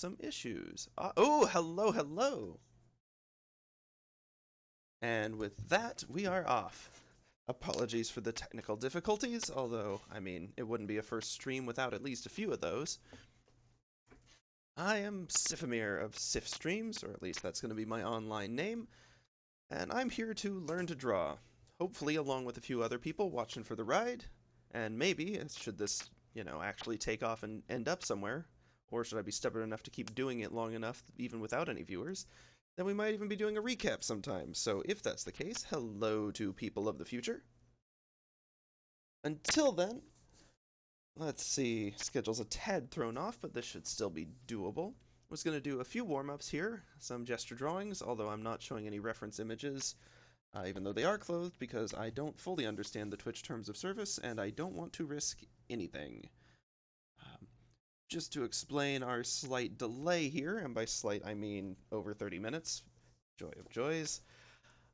some issues. Oh, hello, hello! And with that, we are off. Apologies for the technical difficulties, although, I mean, it wouldn't be a first stream without at least a few of those. I am Siphimir of SiphStreams, or at least that's going to be my online name, and I'm here to learn to draw. Hopefully along with a few other people watching for the ride, and maybe, should this, actually take off and end up somewhere, or should I be stubborn enough to keep doing it long enough, even without any viewers, then we might even be doing a recap sometime. So if that's the case, hello to people of the future. Until then, let's see, schedule's a tad thrown off, but this should still be doable. I was going to do a few warm-ups here, some gesture drawings, although I'm not showing any reference images, even though they are clothed, because I don't fully understand the Twitch terms of service, and I don't want to risk anything. Just to explain our slight delay here, and by slight I mean over 30 minutes, joy of joys,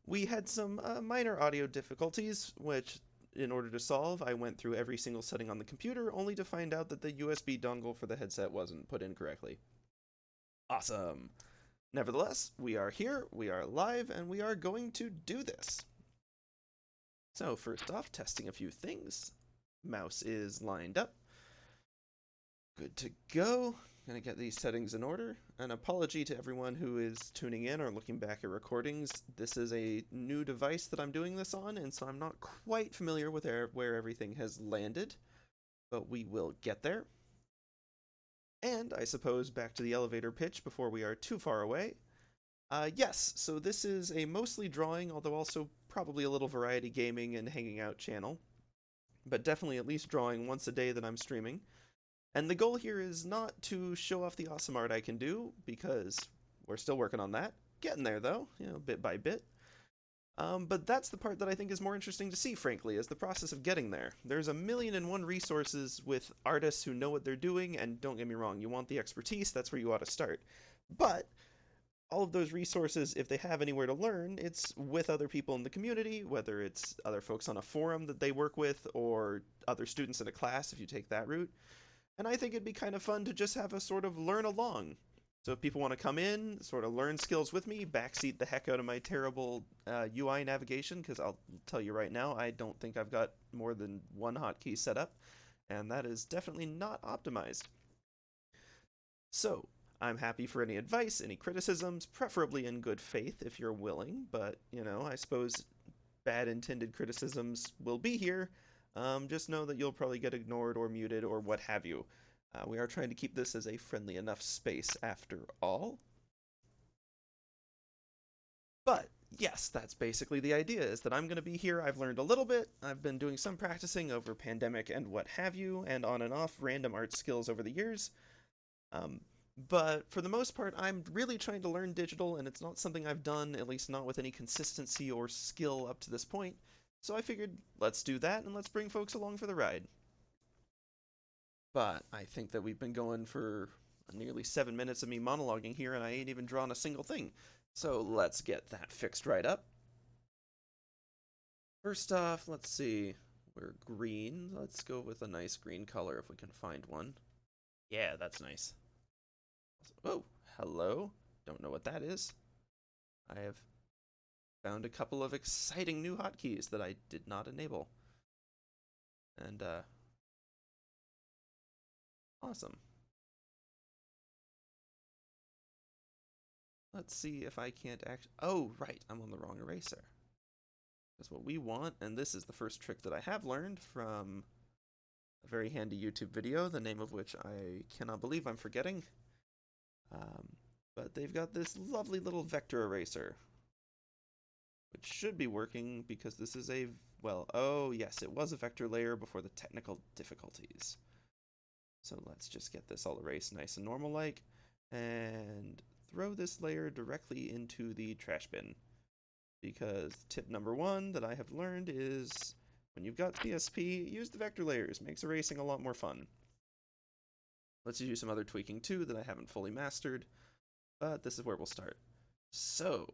we had some minor audio difficulties, which in order to solve, I went through every single setting on the computer, only to find out that the USB dongle for the headset wasn't put in correctly. Awesome! Nevertheless, we are here, we are live, and we are going to do this. So first off, testing a few things. Mouse is lined up. Good to go. Gonna get these settings in order. An apology to everyone who is tuning in or looking back at recordings. This is a new device that I'm doing this on, and so I'm not quite familiar with where everything has landed, but we will get there. And I suppose back to the elevator pitch before we are too far away. Yes, so this is a mostly drawing, although also probably a little variety gaming and hanging out channel, but definitely at least drawing once a day that I'm streaming. And the goal here is not to show off the awesome art I can do, because we're still working on that. Getting there, though, bit by bit. But that's the part that I think is more interesting to see, frankly, is the process of getting there. There's a million and one resources with artists who know what they're doing, and don't get me wrong, you want the expertise, that's where you ought to start. But all of those resources, if they have anywhere to learn, it's with other people in the community, whether it's other folks on a forum that they work with, or other students in a class if you take that route. And I think it'd be kind of fun to just have a sort of learn along. So if people want to come in, sort of learn skills with me, backseat the heck out of my terrible UI navigation, because I'll tell you right now, I don't think I've got more than one hotkey set up, and that is definitely not optimized. So, I'm happy for any advice, any criticisms, preferably in good faith if you're willing, but, I suppose bad intended criticisms will be here. Just know that you'll probably get ignored or muted or what have you. We are trying to keep this as a friendly enough space after all. But yes, that's basically the idea, is that I'm going to be here. I've learned a little bit. I've been doing some practicing over pandemic and what have you, and on and off random art skills over the years. But for the most part, I'm really trying to learn digital, and it's not something I've done, at least not with any consistency or skill up to this point. So I figured, let's do that, and let's bring folks along for the ride. But I think that we've been going for nearly 7 minutes of me monologuing here, and I ain't even drawn a single thing. So let's get that fixed right up. First off, let's see. We're green. Let's go with a nice green color if we can find one. Yeah, that's nice. Oh, hello. Don't know what that is. I have found a couple of exciting new hotkeys that I did not enable. And, awesome. Let's see if I can't oh, right, I'm on the wrong eraser. That's what we want, and this is the first trick that I have learned from a very handy YouTube video, the name of which I cannot believe I'm forgetting. But they've got this lovely little vector eraser, which should be working because this is a, well, oh yes, it was a vector layer before the technical difficulties. So let's just get this all erased nice and normal-like, and throw this layer directly into the trash bin. Because tip number one that I have learned is, when you've got PSP, use the vector layers. Makes erasing a lot more fun. Let's do some other tweaking too that I haven't fully mastered, but this is where we'll start. So,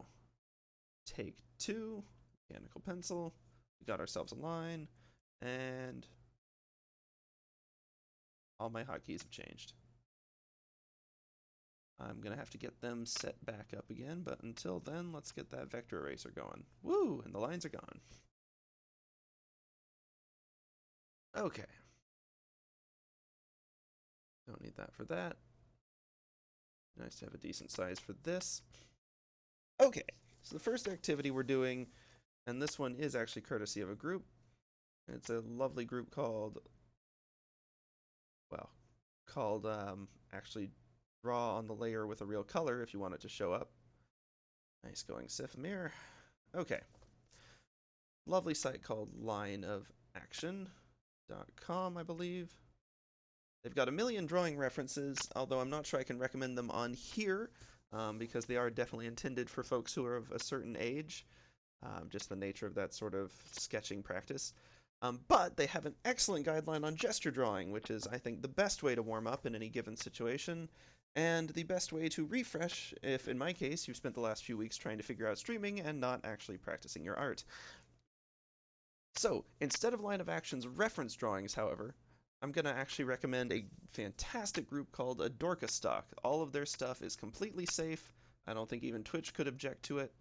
take 2, mechanical pencil, we got ourselves a line, and all my hotkeys have changed. I'm going to have to get them set back up again, but until then, let's get that vector eraser going. Woo! And the lines are gone. Okay. Don't need that for that. Nice to have a decent size for this. Okay, so the first activity we're doing, and this one is actually courtesy of a group. It's a lovely group called, well, called actually draw on the layer with a real color if you want it to show up. Nice going, Siphimir. Okay. Lovely site called lineofaction.com, I believe. They've got a million drawing references, although I'm not sure I can recommend them on here, because they are definitely intended for folks who are of a certain age, just the nature of that sort of sketching practice. But they have an excellent guideline on gesture drawing, which is, I think, the best way to warm up in any given situation, and the best way to refresh if, in my case, you've spent the last few weeks trying to figure out streaming and not actually practicing your art. So, instead of line of action's reference drawings, however, I'm going to actually recommend a fantastic group called Adorka Stock. All of their stuff is completely safe. I don't think even Twitch could object to it.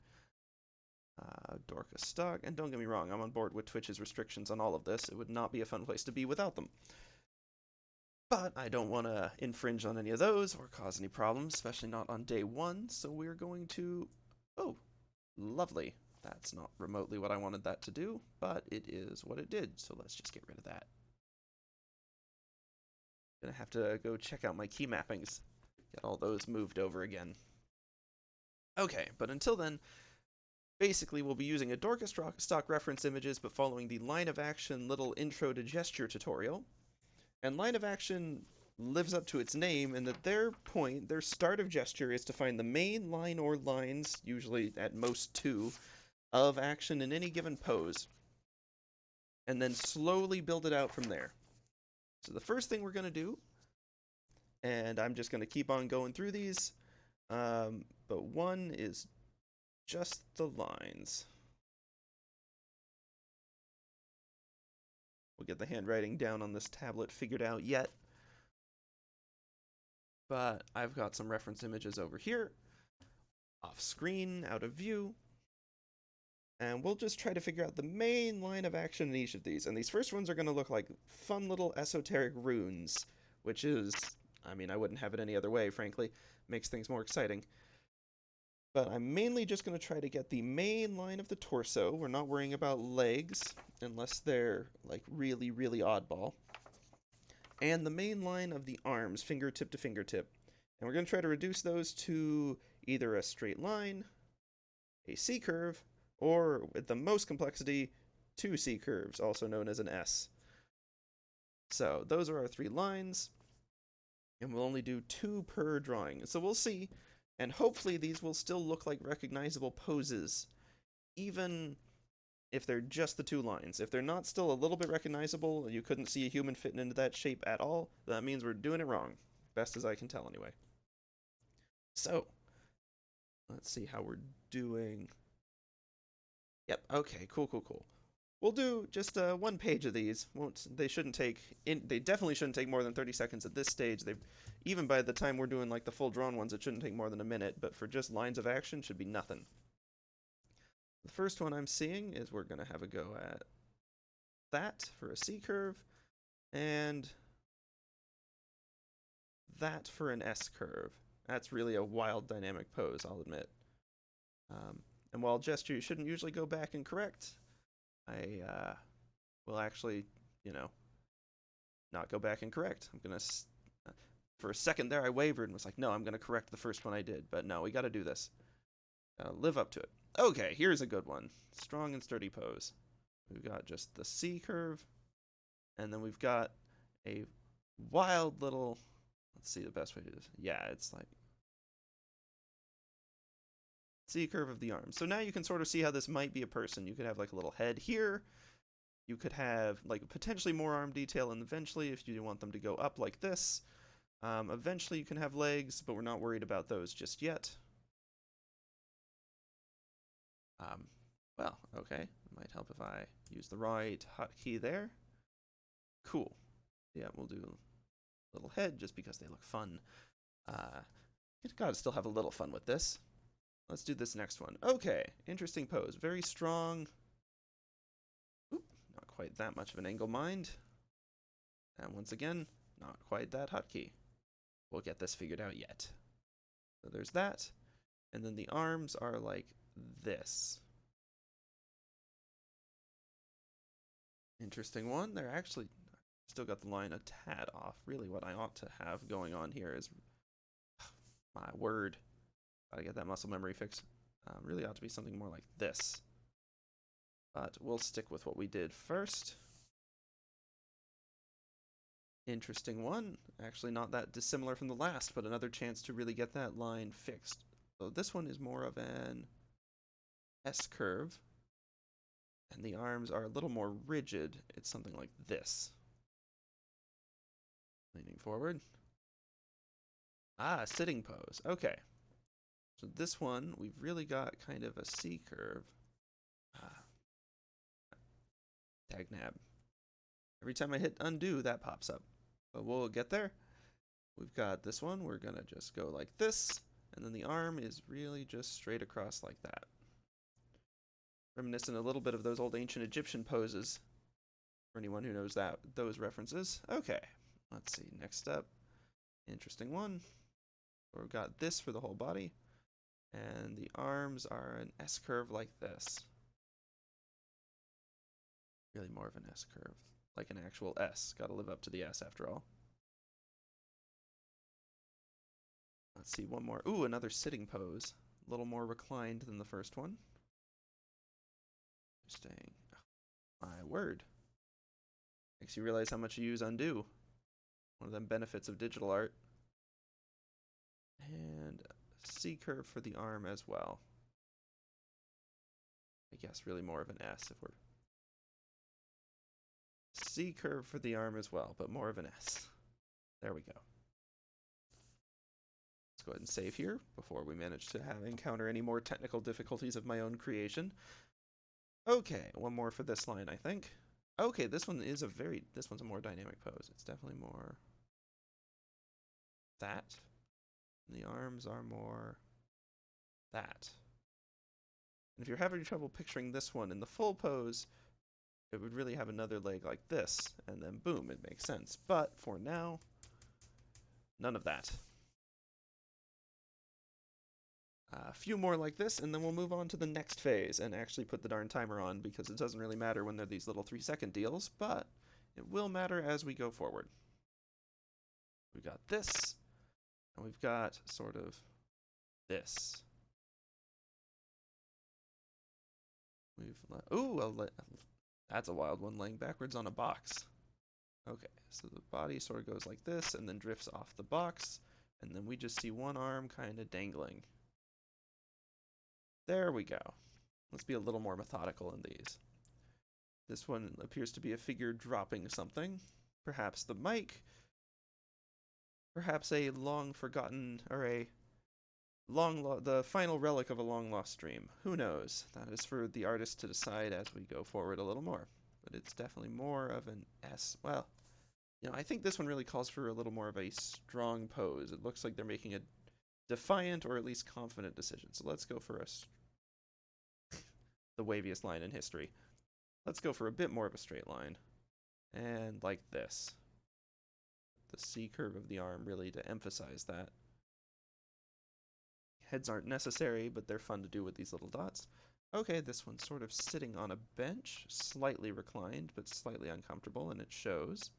Adorka Stock, and don't get me wrong, I'm on board with Twitch's restrictions on all of this. It would not be a fun place to be without them. But I don't want to infringe on any of those or cause any problems, especially not on day one, so we're going to... Oh, lovely. That's not remotely what I wanted that to do, but it is what it did, so let's just get rid of that. Gonna have to go check out my key mappings, get all those moved over again. Okay, but until then, basically we'll be using Adorka stock reference images, but following the line of action little intro to gesture tutorial. And line of action lives up to its name in that their start of gesture is to find the main line or lines, usually at most two, of action in any given pose, and then slowly build it out from there. So the first thing we're going to do, and I'm just going to keep on going through these, but one is just the lines. We'll get the handwriting down on this tablet figured out yet, but I've got some reference images over here, off screen, out of view, and we'll just try to figure out the main line of action in each of these. And these first ones are going to look like fun little esoteric runes, which is, I mean, I wouldn't have it any other way, frankly. Makes things more exciting. But I'm mainly just going to try to get the main line of the torso. We're not worrying about legs, unless they're, like, really, really oddball. And the main line of the arms, fingertip to fingertip. And we're going to try to reduce those to either a straight line, a C-curve, or, with the most complexity, two C-curves, also known as an S. So, those are our three lines, and we'll only do two per drawing. So we'll see, and hopefully these will still look like recognizable poses, even if they're just the two lines. If they're not still a little bit recognizable, and you couldn't see a human fitting into that shape at all, that means we're doing it wrong. Best as I can tell, anyway. So, let's see how we're doing. Yep, okay, cool. We'll do just one page of these. They definitely shouldn't take more than 30 seconds at this stage. Even by the time we're doing like the full drawn ones, it shouldn't take more than a minute, but for just lines of action, should be nothing. The first one I'm seeing is we're going to have a go at that for a C-curve, and that for an S-curve. That's really a wild dynamic pose, I'll admit. And while gesture you shouldn't usually go back and correct, I will actually, not go back and correct. I'm going to... For a second there, I wavered and was like, no, I'm going to correct the first one I did. But no, we got to do this. Live up to it. Okay, here's a good one. Strong and sturdy pose. We've got just the C-curve, and then we've got a wild little... Let's see the best way to do this. Yeah, it's like... C-curve of the arm. So now you can sort of see how this might be a person. You could have like a little head here. You could have like potentially more arm detail, and eventually, if you want them to go up like this, eventually you can have legs, but we're not worried about those just yet. Well, okay. It might help if I use the right hotkey there. Cool. Yeah, we'll do a little head just because they look fun. Gotta still have a little fun with this. Let's do this next one. Okay, interesting pose. Very strong. Oop, not quite that much of an angle, mind. And once again, not quite that hotkey. We'll get this figured out yet. So there's that. And then the arms are like this. Interesting one. They're actually still got the line a tad off. Really what I ought to have going on here is, my word, gotta get that muscle memory fix. Really ought to be something more like this. But we'll stick with what we did first. Interesting one. Actually not that dissimilar from the last, but another chance to really get that line fixed. So this one is more of an S-curve. And the arms are a little more rigid. It's something like this. Leaning forward. Ah, sitting pose. Okay. So this one, we've really got kind of a C-curve. Dagnab. Every time I hit undo, that pops up. But we'll get there. We've got this one. We're going to just go like this. And then the arm is really just straight across like that. Reminiscent a little bit of those old ancient Egyptian poses. For anyone who knows those references. Okay. Let's see. Next up. Interesting one. We've got this for the whole body. And the arms are an S-curve like this. Really more of an S-curve. Like an actual S. Gotta live up to the S after all. Let's see, one more. Ooh, another sitting pose. A little more reclined than the first one. Interesting. My word. Makes you realize how much you use undo. One of them benefits of digital art. And C-curve for the arm as well. I guess really more of an S if we're... C-curve for the arm as well, but more of an S. There we go. Let's go ahead and save here before we manage to encounter any more technical difficulties of my own creation. Okay, one more for this line, I think. Okay, this one's a more dynamic pose. It's definitely more that. And the arms are more that. And if you're having trouble picturing this one in the full pose, it would really have another leg like this, and then boom, it makes sense. But for now, none of that. A few more like this, and then we'll move on to the next phase and actually put the darn timer on, because it doesn't really matter when they're these little 3-second deals, but it will matter as we go forward. We've got this, and we've got sort of this. That's a wild one, laying backwards on a box. Okay, so the body sort of goes like this and then drifts off the box, and then we just see one arm kind of dangling. There we go. Let's be a little more methodical in these. This one appears to be a figure dropping something. Perhaps the mic. Perhaps a long forgotten, or the final relic of a long lost dream. Who knows? That is for the artist to decide as we go forward a little more. But it's definitely more of an S. Well, I think this one really calls for a little more of a strong pose. It looks like they're making a defiant or at least confident decision. So let's go for the waviest line in history. Let's go for a bit more of a straight line. And like this. The C curve of the arm really to emphasize that. Heads aren't necessary, but they're fun to do with these little dots. Okay, this one's sort of sitting on a bench, slightly reclined, but slightly uncomfortable, and it shows.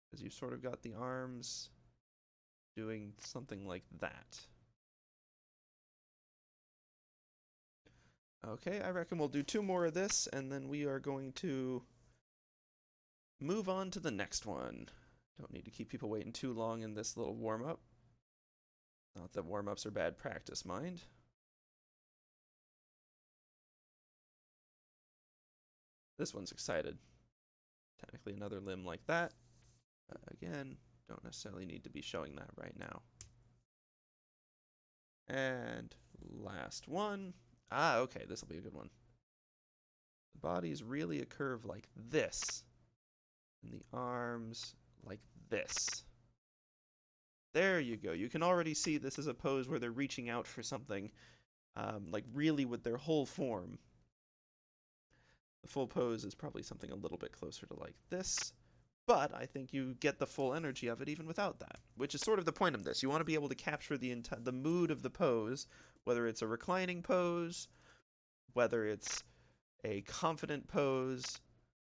Because you've sort of got the arms doing something like that. Okay, I reckon we'll do 2 more of this, and then we are going to move on to the next one. Don't need to keep people waiting too long in this little warm-up. Not that warm-ups are bad practice, mind. This one's excited. Technically another limb like that. Again, don't necessarily need to be showing that right now. And last one. Ah, okay, this will be a good one. The body's really a curve like this. And the arms like this. There you go. You can already see this is a pose where they're reaching out for something, like really with their whole form. The full pose is probably something a little bit closer to like this, but I think you get the full energy of it even without that, which is sort of the point of this. You want to be able to capture the mood of the pose, whether it's a reclining pose, whether it's a confident pose,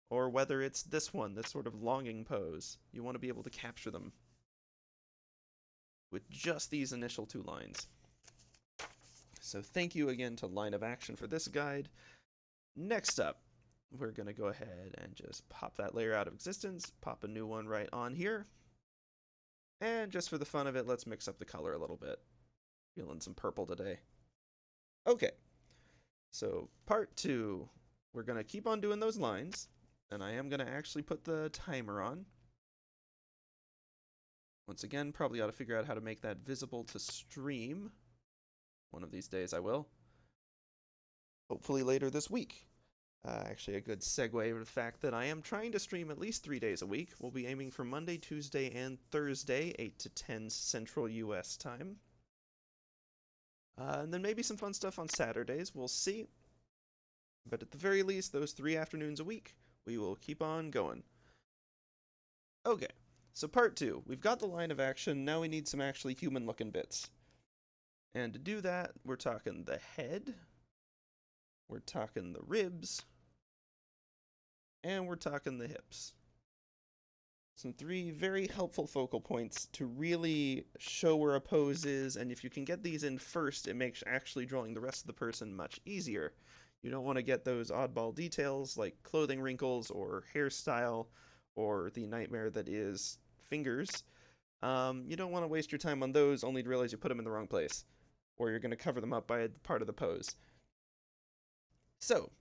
or whether it's this one, this sort of longing pose. You want to be able to capture them with just these initial two lines. So thank you again to Line of Action for this guide. Next up, we're going to go ahead and just pop that layer out of existence, pop a new one right on here. And just for the fun of it, let's mix up the color a little bit. Feeling some purple today. Okay, so part 2, we're going to keep on doing those lines, and I am going to actually put the timer on. Once again, probably ought to figure out how to make that visible to stream. One of these days I will. Hopefully later this week. Actually, a good segue to the fact that I am trying to stream at least 3 days a week. We'll be aiming for Monday, Tuesday, and Thursday, 8 to 10 Central U.S. time. And then maybe some fun stuff on Saturdays. We'll see. But at the very least, those 3 afternoons a week, we will keep on going. Okay, so part 2. We've got the line of action. Now we need some actually human-looking bits. And to do that, we're talking the head, we're talking the ribs, and we're talking the hips. Some 3 very helpful focal points to really show where a pose is, and if you can get these in first, it makes actually drawing the rest of the person much easier. You don't want to get those oddball details like clothing wrinkles or hairstyle or the nightmare that is fingers. You don't want to waste your time on those only to realize you put them in the wrong place, or you're going to cover them up by a part of the pose. So,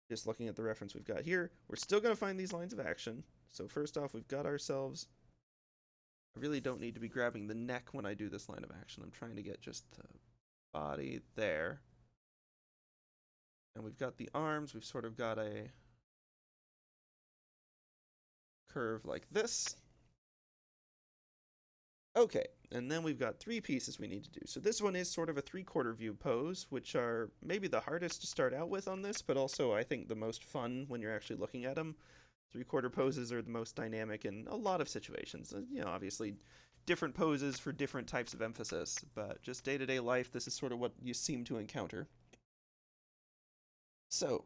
just looking at the reference we've got here, we're still going to find these lines of action. So first off, we've got ourselves, I really don't need to be grabbing the neck when I do this line of action. I'm trying to get just the body there. And we've got the arms, we've sort of got a curve like this. Okay, and then we've got 3 pieces we need to do. So this one is sort of a 3/4 view pose, which are maybe the hardest to start out with on this, but also I think the most fun when you're actually looking at them. 3/4 poses are the most dynamic in a lot of situations. You know, obviously different poses for different types of emphasis, but just day-to-day life, this is sort of what you seem to encounter. So,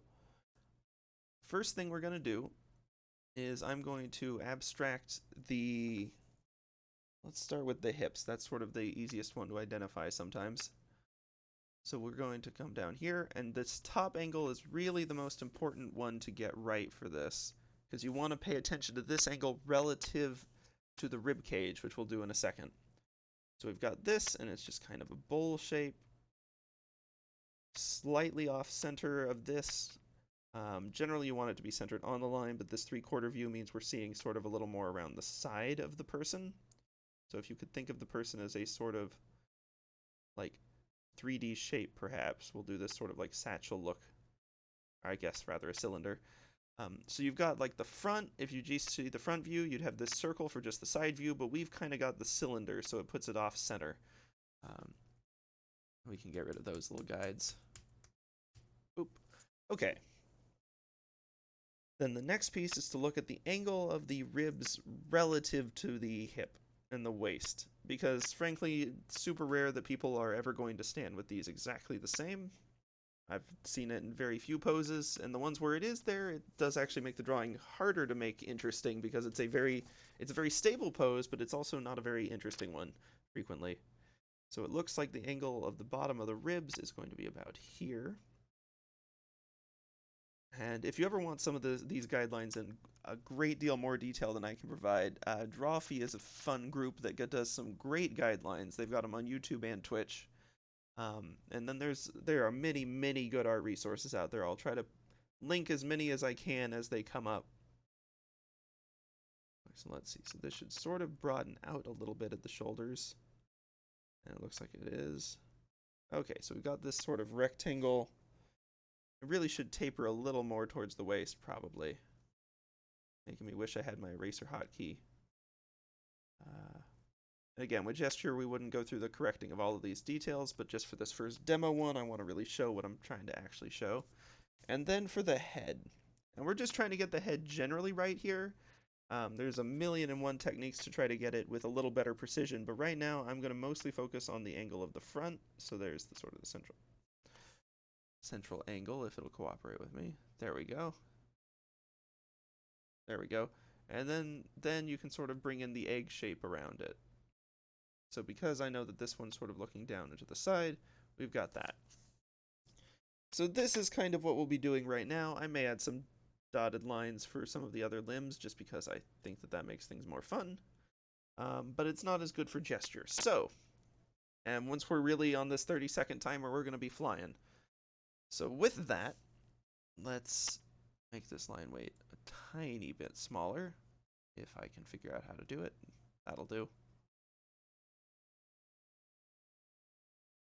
first thing we're going to do is I'm going to abstract the, let's start with the hips. That's sort of the easiest one to identify sometimes. So we're going to come down here, and this top angle is really the most important one to get right for this, because you want to pay attention to this angle relative to the rib cage, which we'll do in a second. So we've got this, and it's just kind of a bowl shape, slightly off center of this. Generally you want it to be centered on the line, but this 3/4 view means we're seeing sort of a little more around the side of the person. So if you could think of the person as a sort of like 3D shape, perhaps, we'll do this sort of like satchel look, I guess rather a cylinder. So you've got like the front, if you just see the front view, you'd have this circle for just the side view, but we've kind of got the cylinder, so it puts it off center. We can get rid of those little guides. Oop. Okay. Then the next piece is to look at the angle of the ribs relative to the hip and the waist, because frankly, it's super rare that people are ever going to stand with these exactly the same. I've seen it in very few poses, and the ones where it is there, it does actually make the drawing harder to make interesting because it's a very stable pose, but it's also not a very interesting one frequently. So it looks like the angle of the bottom of the ribs is going to be about here. And if you ever want some of these guidelines in a great deal more detail than I can provide, Drawfee is a fun group that does some great guidelines. They've got them on YouTube and Twitch. And then there are many, many good art resources out there. I'll try to link as many as I can as they come up. So let's see. So this should sort of broaden out a little bit at the shoulders. And it looks like it is. Okay, so we've got this sort of rectangle. It really should taper a little more towards the waist, probably. Making me wish I had my eraser hotkey. Again, with gesture, we wouldn't go through the correcting of all of these details, but just for this first demo one, I want to really show what I'm trying to actually show. And then for the head, and we're just trying to get the head generally right here. There's a million and one techniques to try to get it with a little better precision, but right now I'm going to mostly focus on the angle of the front. So there's the sort of the central angle, if it'll cooperate with me. There we go. There we go. And then you can sort of bring in the egg shape around it. So because I know that this one's sort of looking down into the side, we've got that. So this is kind of what we'll be doing right now. I may add some dotted lines for some of the other limbs just because I think that that makes things more fun. But it's not as good for gesture. So, and once we're really on this 30-second timer, we're going to be flying. So with that, let's make this line weight a tiny bit smaller. If I can figure out how to do it, that'll do.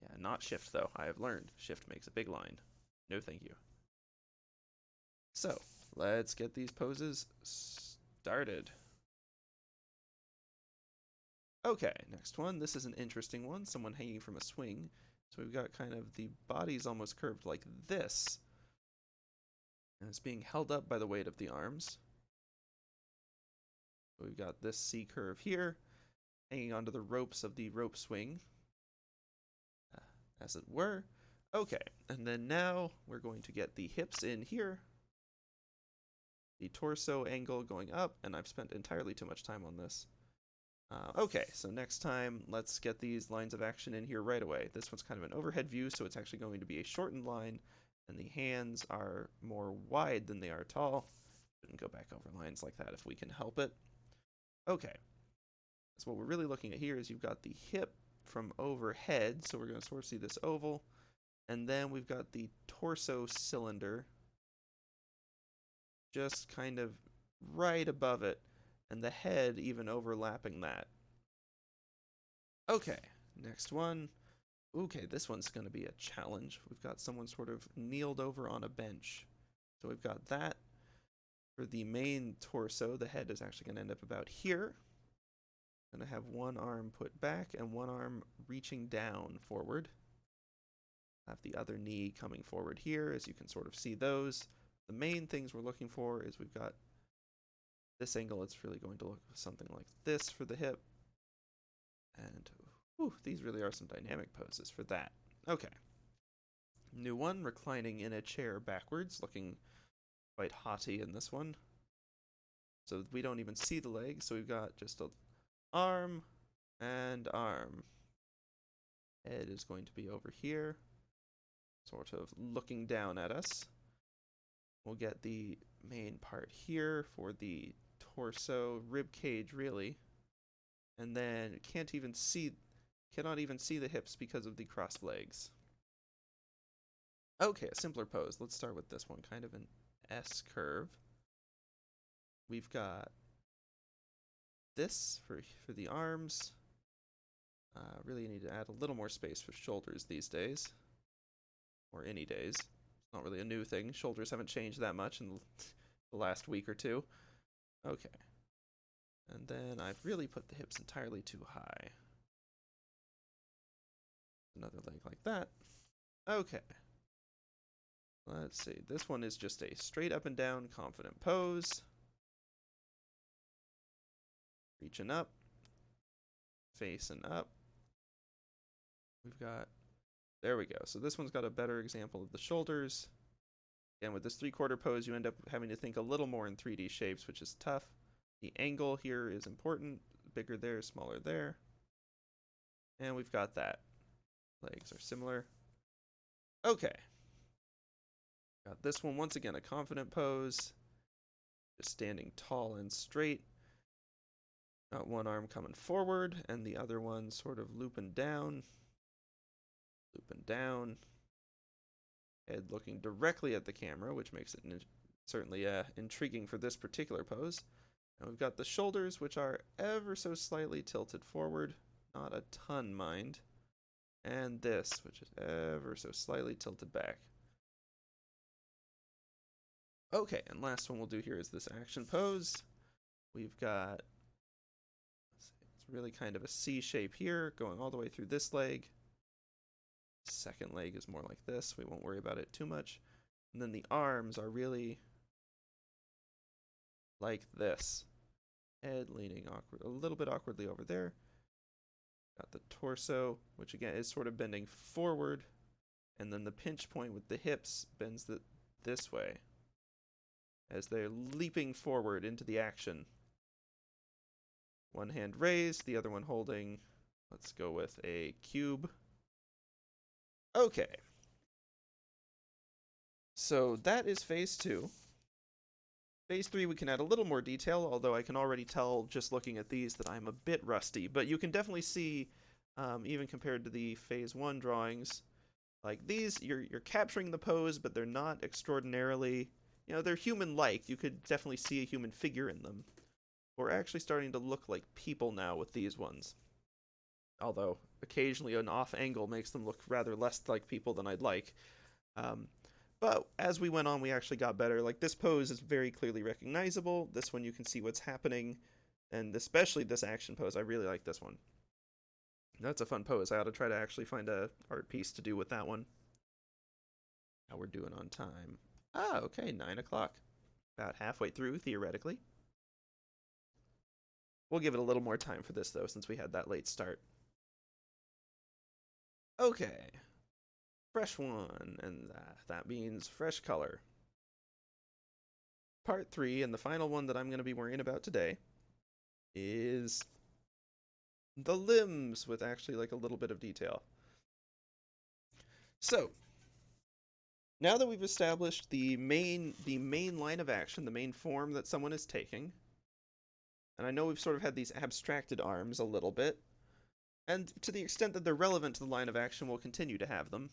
Yeah, not shift though. I have learned shift makes a big line. No thank you. So, let's get these poses started. Okay, next one. This is an interesting one. Someone hanging from a swing. So we've got kind of the body's almost curved like this. And it's being held up by the weight of the arms. So we've got this C curve here, hanging onto the ropes of the rope swing, as it were. Okay, and then now we're going to get the hips in here, the torso angle going up, and I've spent entirely too much time on this. Okay, so next time, let's get these lines of action in here right away. This one's kind of an overhead view, so it's actually going to be a shortened line, and the hands are more wide than they are tall. Shouldn't go back over lines like that if we can help it. Okay, so what we're really looking at here is you've got the hip from overhead, so we're going to sort of see this oval, and then we've got the torso cylinder just kind of right above it, and the head even overlapping that. Okay, next one. Okay, this one's going to be a challenge. We've got someone sort of kneeled over on a bench. So we've got that. For the main torso, the head is actually going to end up about here. Going to have one arm put back and one arm reaching down forward. Have the other knee coming forward here, as you can sort of see those. The main things we're looking for is we've got this angle. It's really going to look something like this for the hip. And whew, these really are some dynamic poses for that. Okay. New one, reclining in a chair backwards, looking quite haughty in this one. So we don't even see the legs, so we've got just an arm and arm. Head is going to be over here, sort of looking down at us. We'll get the main part here for the torso, rib cage really, and then cannot even see the hips because of the crossed legs. Okay, a simpler pose. Let's start with this one, kind of an S curve. We've got this for the arms. Really need to add a little more space for shoulders these days, or any days. It's not really a new thing. Shoulders haven't changed that much in the last week or two. Okay. And then I've really put the hips entirely too high. Another leg like that. Okay. Let's see. This one is just a straight up and down confident pose. Reaching up. Facing up. We've got, there we go. So this one's got a better example of the shoulders. And with this 3/4 pose, you end up having to think a little more in 3D shapes, which is tough. The angle here is important. Bigger there, smaller there. And we've got that. Legs are similar. Okay. Got this one, once again, a confident pose. Just standing tall and straight. Got one arm coming forward, and the other one sort of looping down. Looping down. Head looking directly at the camera, which makes it certainly intriguing for this particular pose. And we've got the shoulders, which are ever so slightly tilted forward. Not a ton, mind. And this, which is ever so slightly tilted back. Okay, and last one we'll do here is this action pose. We've got, let's really kind of a C shape here, going all the way through this leg. Second leg is more like this. We won't worry about it too much. And then the arms are really like this. Head leaning awkward, a little bit awkwardly over there. Got the torso, which again is sort of bending forward. And then the pinch point with the hips bends this way as they're leaping forward into the action. One hand raised, the other one holding, let's go with a cube. Okay. So that is phase 2. Phase 3 we can add a little more detail, although I can already tell just looking at these that I'm a bit rusty. But you can definitely see, even compared to the phase 1 drawings, like these, you're capturing the pose, but they're not extraordinarily, they're human-like. You could definitely see a human figure in them. We're actually starting to look like people now with these ones. Although, occasionally an off angle makes them look rather less like people than I'd like. But as we went on, we actually got better. Like, this pose is very clearly recognizable. This one, you can see what's happening. And especially this action pose, I really like this one. That's a fun pose. I ought to try to actually find a art piece to do with that one. How we're doing on time. Ah, okay, 9 o'clock. About halfway through, theoretically. We'll give it a little more time for this, though, since we had that late start. Okay. Fresh one, and that means fresh color. Part 3, and the final one that I'm going to be worrying about today, is the limbs with actually like a little bit of detail. So, now that we've established the main line of action, the main form that someone is taking, and I know we've sort of had these abstracted arms a little bit, and to the extent that they're relevant to the line of action, we'll continue to have them.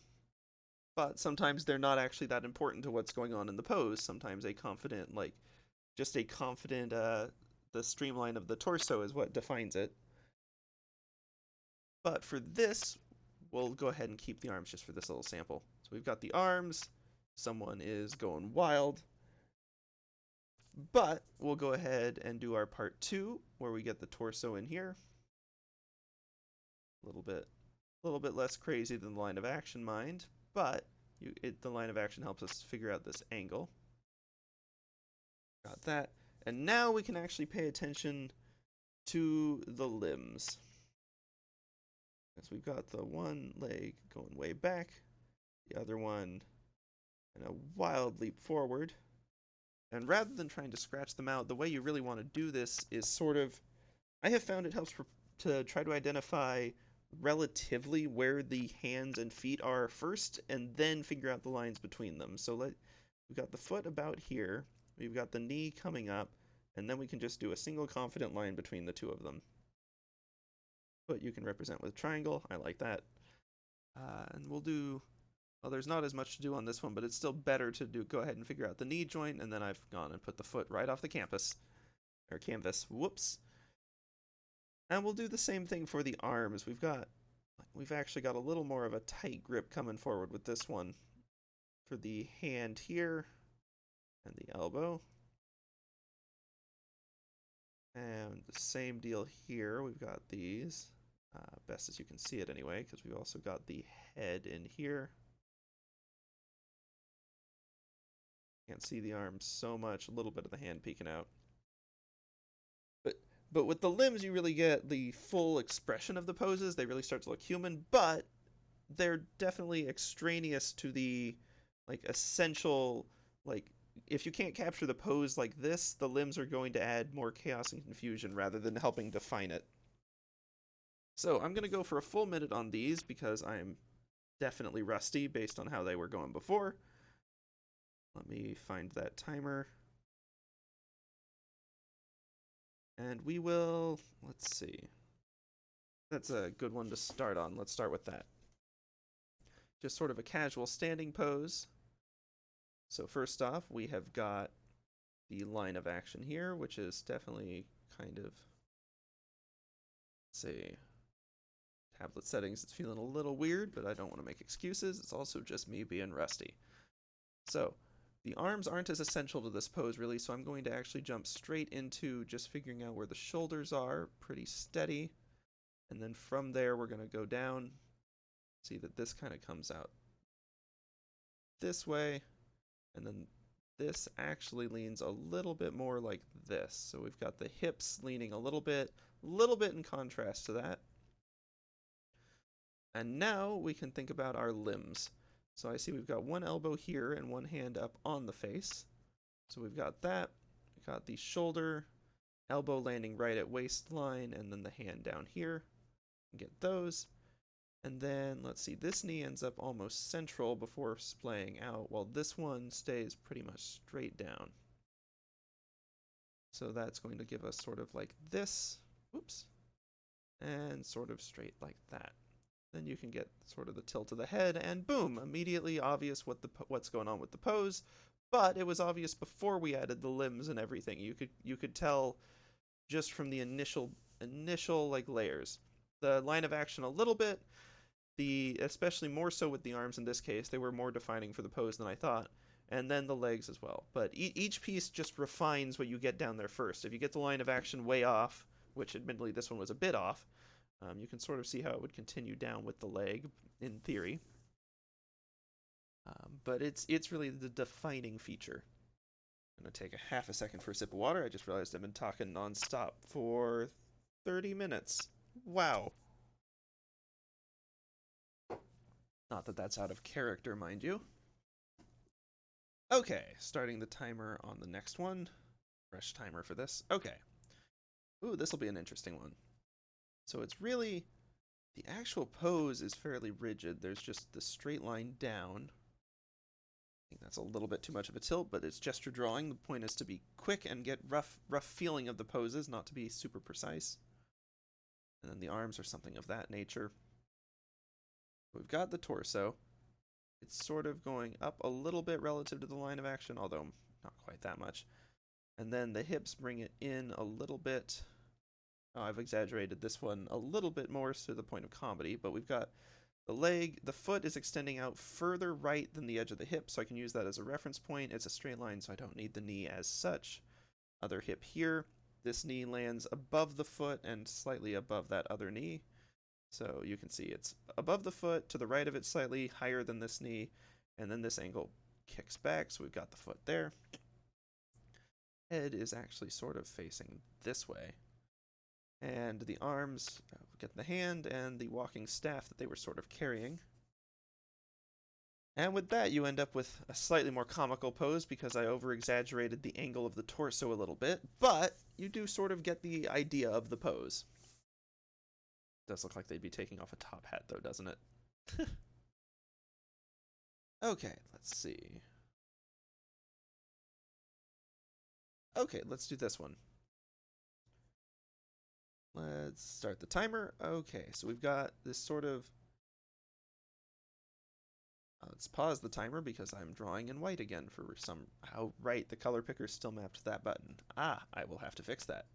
But sometimes they're not actually that important to what's going on in the pose. Sometimes the streamline of the torso is what defines it. But for this, we'll go ahead and keep the arms just for this little sample. So we've got the arms, someone is going wild, but we'll go ahead and do our part 2, where we get the torso in here. A little bit less crazy than the line of action, mind, but the line of action helps us figure out this angle. Got that. And now we can actually pay attention to the limbs. As we've got the one leg going way back, the other one in a wild leap forward. And rather than trying to scratch them out, the way you really want to do this is sort of, I have found it helps to try to identify relatively where the hands and feet are first, and then figure out the lines between them. So we've got the foot about here, we've got the knee coming up, and then we can just do a single confident line between the two of them. Foot you can represent with a triangle, I like that. And we'll do, well, there's not as much to do on this one, but it's still better to go ahead and figure out the knee joint, and then I've gone and put the foot right off the canvas. Whoops. And we'll do the same thing for the arms. We've actually got a little more of a tight grip coming forward with this one. For the hand here, and the elbow. And the same deal here, we've got these, best as you can see it anyway, because we've also got the head in here. Can't see the arms so much, a little bit of the hand peeking out. But with the limbs, you really get the full expression of the poses. They really start to look human, but they're definitely extraneous to the, like, essential, like, if you can't capture the pose like this, the limbs are going to add more chaos and confusion rather than helping define it. So I'm going to go for a full minute on these because I'm definitely rusty based on how they were going before. Let me find that timer. And we will, let's see. That's a good one to start on. Let's start with that. Just sort of a casual standing pose. So first off, we have got the line of action here, which is definitely kind of, let's see, tablet settings, it's feeling a little weird, but I don't want to make excuses. It's also just me being rusty. So the arms aren't as essential to this pose, really, so I'm going to actually jump straight into just figuring out where the shoulders are, pretty steady. And then from there, we're going to go down. See that this kind of comes out this way. And then this actually leans a little bit more like this. So we've got the hips leaning a little bit in contrast to that. And now we can think about our limbs. So I see we've got one elbow here and one hand up on the face. So we've got that. We've got the shoulder, elbow landing right at waistline, and then the hand down here. Get those. And then, let's see, this knee ends up almost central before splaying out, while this one stays pretty much straight down. So that's going to give us sort of like this, whoops, and sort of straight like that. Then you can get sort of the tilt of the head, and boom, immediately obvious what's going on with the pose. But it was obvious before we added the limbs and everything. You could tell just from the initial like layers. The line of action a little bit, especially more so with the arms in this case, they were more defining for the pose than I thought, and then the legs as well. But each piece just refines what you get down there first. If you get the line of action way off, which admittedly this one was a bit off, you can sort of see how it would continue down with the leg, in theory. But it's really the defining feature. I'm going to take a half a second for a sip of water. I just realized I've been talking nonstop for 30 minutes. Wow. Not that that's out of character, mind you. Okay, starting the timer on the next one. Fresh timer for this. Okay. Ooh, this will be an interesting one. So it's really, the actual pose is fairly rigid. There's just the straight line down. I think that's a little bit too much of a tilt, but it's gesture drawing. The point is to be quick and get rough feeling of the poses, not to be super precise. And then the arms are something of that nature. We've got the torso. It's sort of going up a little bit relative to the line of action, although not quite that much. And then the hips bring it in a little bit. Oh, I've exaggerated this one a little bit more to the point of comedy, but we've got the leg, the foot is extending out further right than the edge of the hip, so I can use that as a reference point. It's a straight line, so I don't need the knee as such. Other hip here. This knee lands above the foot and slightly above that other knee. So you can see it's above the foot, to the right of it slightly, higher than this knee, and then this angle kicks back, so we've got the foot there. Head is actually sort of facing this way. And the arms, get the hand and the walking staff that they were sort of carrying. And with that, you end up with a slightly more comical pose because I over-exaggerated the angle of the torso a little bit, but you do sort of get the idea of the pose. Does look like they'd be taking off a top hat, though, doesn't it? Okay, let's see. Okay, let's do this one. Let's start the timer. Okay, so we've got this sort of... let's pause the timer because I'm drawing in white again for somehow. Right, the color picker still mapped to that button. Ah, I will have to fix that.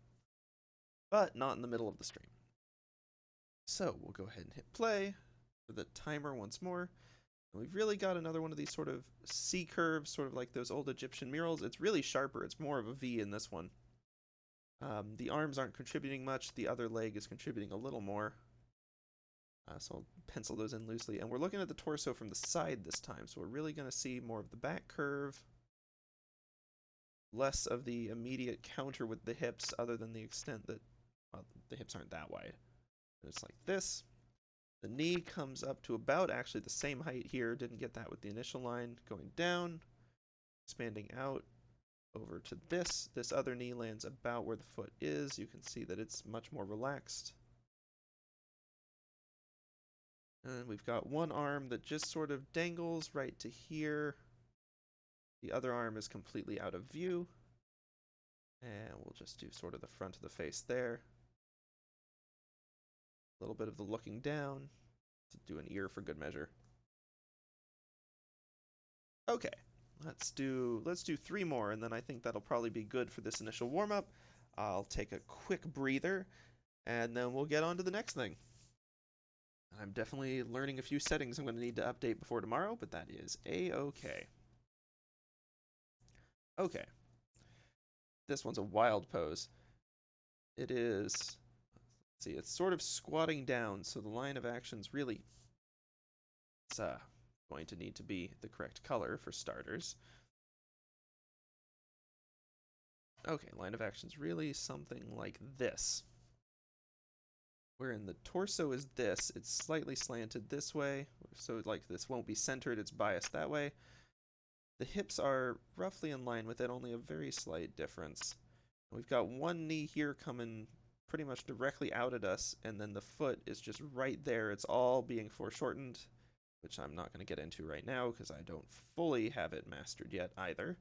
But not in the middle of the stream. So we'll go ahead and hit play for the timer once more. And we've really got another one of these sort of C curves, sort of like those old Egyptian murals. It's really sharper. It's more of a V in this one. The arms aren't contributing much. The other leg is contributing a little more. So I'll pencil those in loosely. And we're looking at the torso from the side this time. So we're really going to see more of the back curve. Less of the immediate counter with the hips, other than the extent that, well, the hips aren't that wide. It's like this. The knee comes up to about actually the same height here. Didn't get that with the initial line. Going down, expanding out over to this. This other knee lands about where the foot is. You can see that it's much more relaxed. And we've got one arm that just sort of dangles right to here. The other arm is completely out of view. And we'll just do sort of the front of the face there. A little bit of the looking down. To do an ear for good measure. Okay, let's do 3 more, and then I think that'll probably be good for this initial warm-up. I'll take a quick breather, and then we'll get on to the next thing. I'm definitely learning a few settings I'm going to need to update before tomorrow, but that is A-okay. Okay. This one's a wild pose. It is, let's See, it's sort of squatting down, so the line of action's really it's going to need to be the correct color for starters. Okay, line of action's really something like this. Wherein the torso is this, it's slightly slanted this way, so like this won't be centered, it's biased that way. The hips are roughly in line with it, only a very slight difference. We've got one knee here coming pretty much directly out at us, and then the foot is just right there. It's all being foreshortened, which I'm not going to get into right now because I don't fully have it mastered yet either.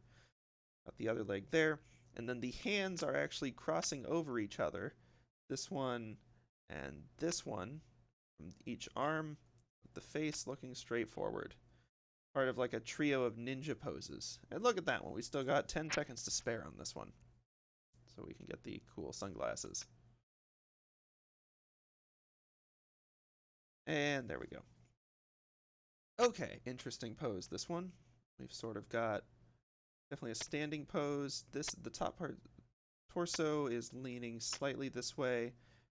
Got the other leg there, and then the hands are actually crossing over each other. This one and this one from each arm, with the face looking straight forward. Part of like a trio of ninja poses. And look at that one. We still got 10 seconds to spare on this one. So we can get the cool sunglasses. And there we go. Okay, interesting pose, this one. We've sort of got definitely a standing pose. The top part, torso is leaning slightly this way,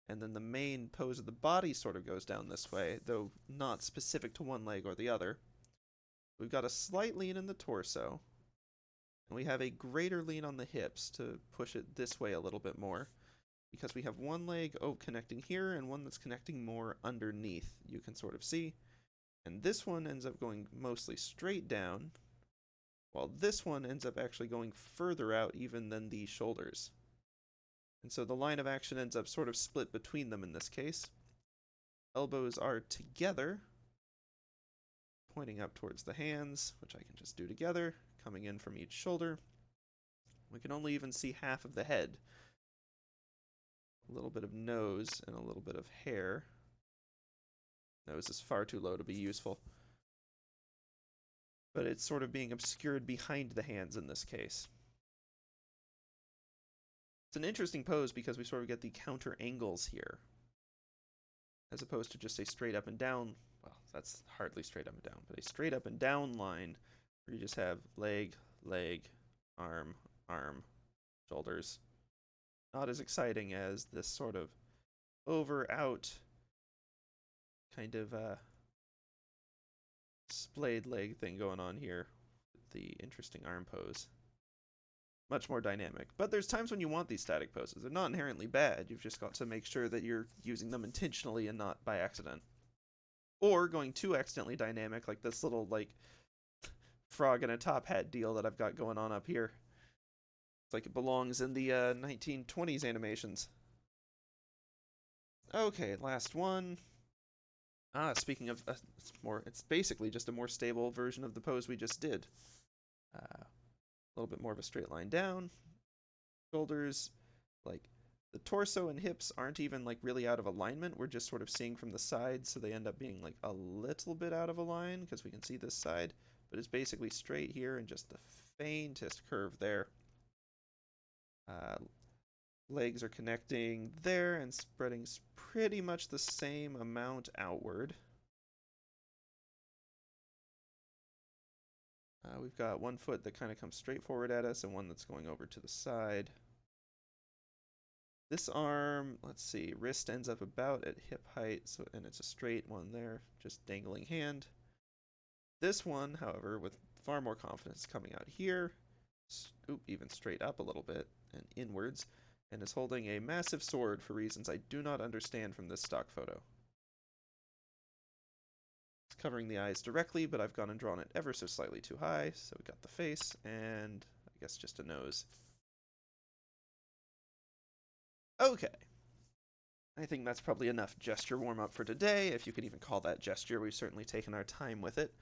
and then the main pose of the body sort of goes down this way, though not specific to one leg or the other. We've got a slight lean in the torso, and we have a greater lean on the hips to push it this way a little bit more, because we have one leg connecting here and one that's connecting more underneath, you can sort of see. And this one ends up going mostly straight down, while this one ends up actually going further out even than the shoulders. And so the line of action ends up sort of split between them in this case. Elbows are together, pointing up towards the hands, which I can just do together, coming in from each shoulder. We can only even see half of the head. A little bit of nose and a little bit of hair. Nose is far too low to be useful. But it's sort of being obscured behind the hands in this case. It's an interesting pose because we sort of get the counter angles here, as opposed to just a straight up and down, well, that's hardly straight up and down, but a straight up and down line where you just have leg, leg, arm, arm, shoulders. Not as exciting as this sort of over out kind of splayed leg thing going on here with the interesting arm pose. Much more dynamic. But there's times when you want these static poses. They're not inherently bad. You've just got to make sure that you're using them intentionally and not by accident. Or going too accidentally dynamic, like this little, like, frog in a top hat deal that I've got going on up here. It's like it belongs in the 1920s animations. Okay, last one. Speaking of, it's basically just a more stable version of the pose we just did. A little bit more of a straight line down. Shoulders, like, the torso and hips aren't even, like, really out of alignment. We're just sort of seeing from the side, so they end up being, like, a little bit out of a line, because we can see this side. But it's basically straight here and just the faintest curve there. Legs are connecting there and spreading pretty much the same amount outward. We've got one foot that kind of comes straight forward at us and one that's going over to the side. This arm, let's see, wrist ends up about at hip height, so and it's a straight one there, just dangling hand. This one, however, with far more confidence coming out here, even straight up a little bit and inwards, and is holding a massive sword for reasons I do not understand from this stock photo. It's covering the eyes directly, but I've gone and drawn it ever so slightly too high, so we got the face, and I guess just a nose. Okay. I think that's probably enough gesture warm-up for today, if you can even call that gesture. We've certainly taken our time with it.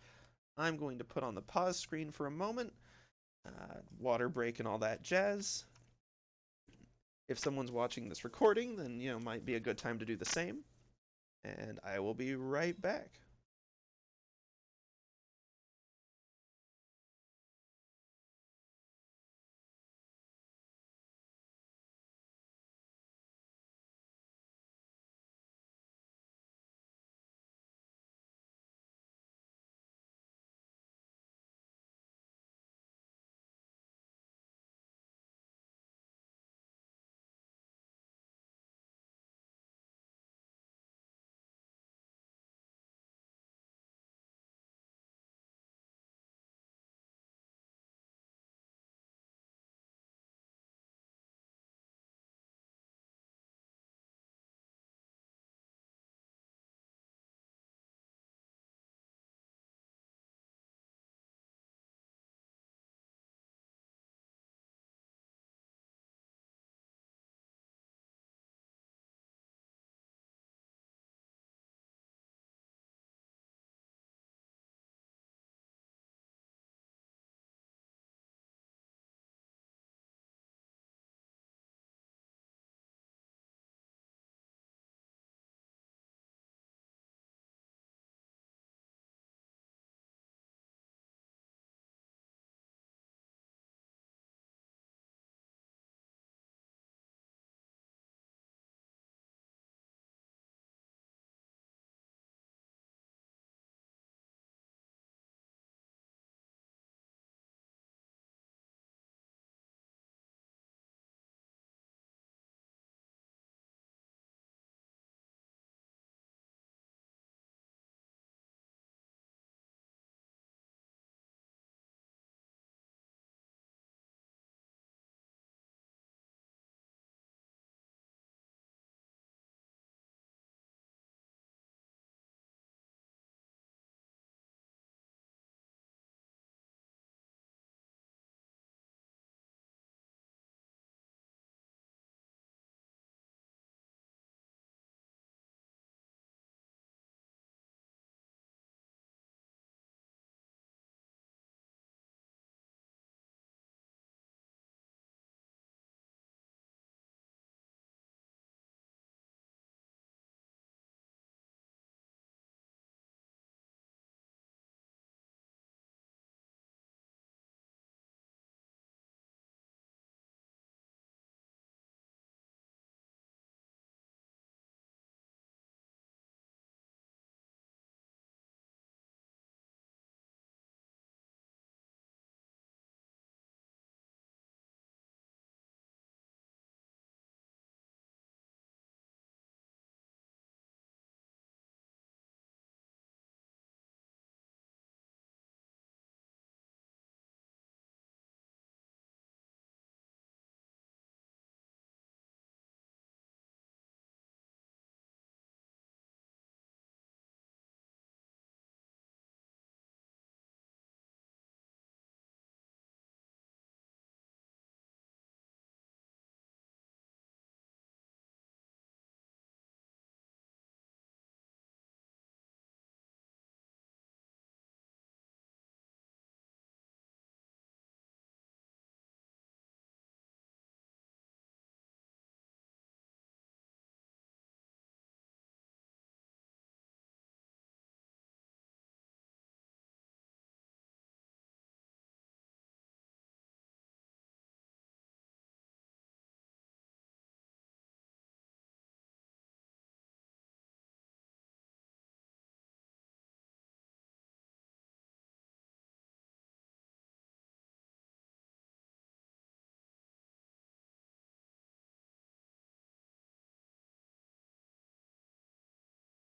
I'm going to put on the pause screen for a moment, water break and all that jazz. If someone's watching this recording, then, might be a good time to do the same. And I will be right back.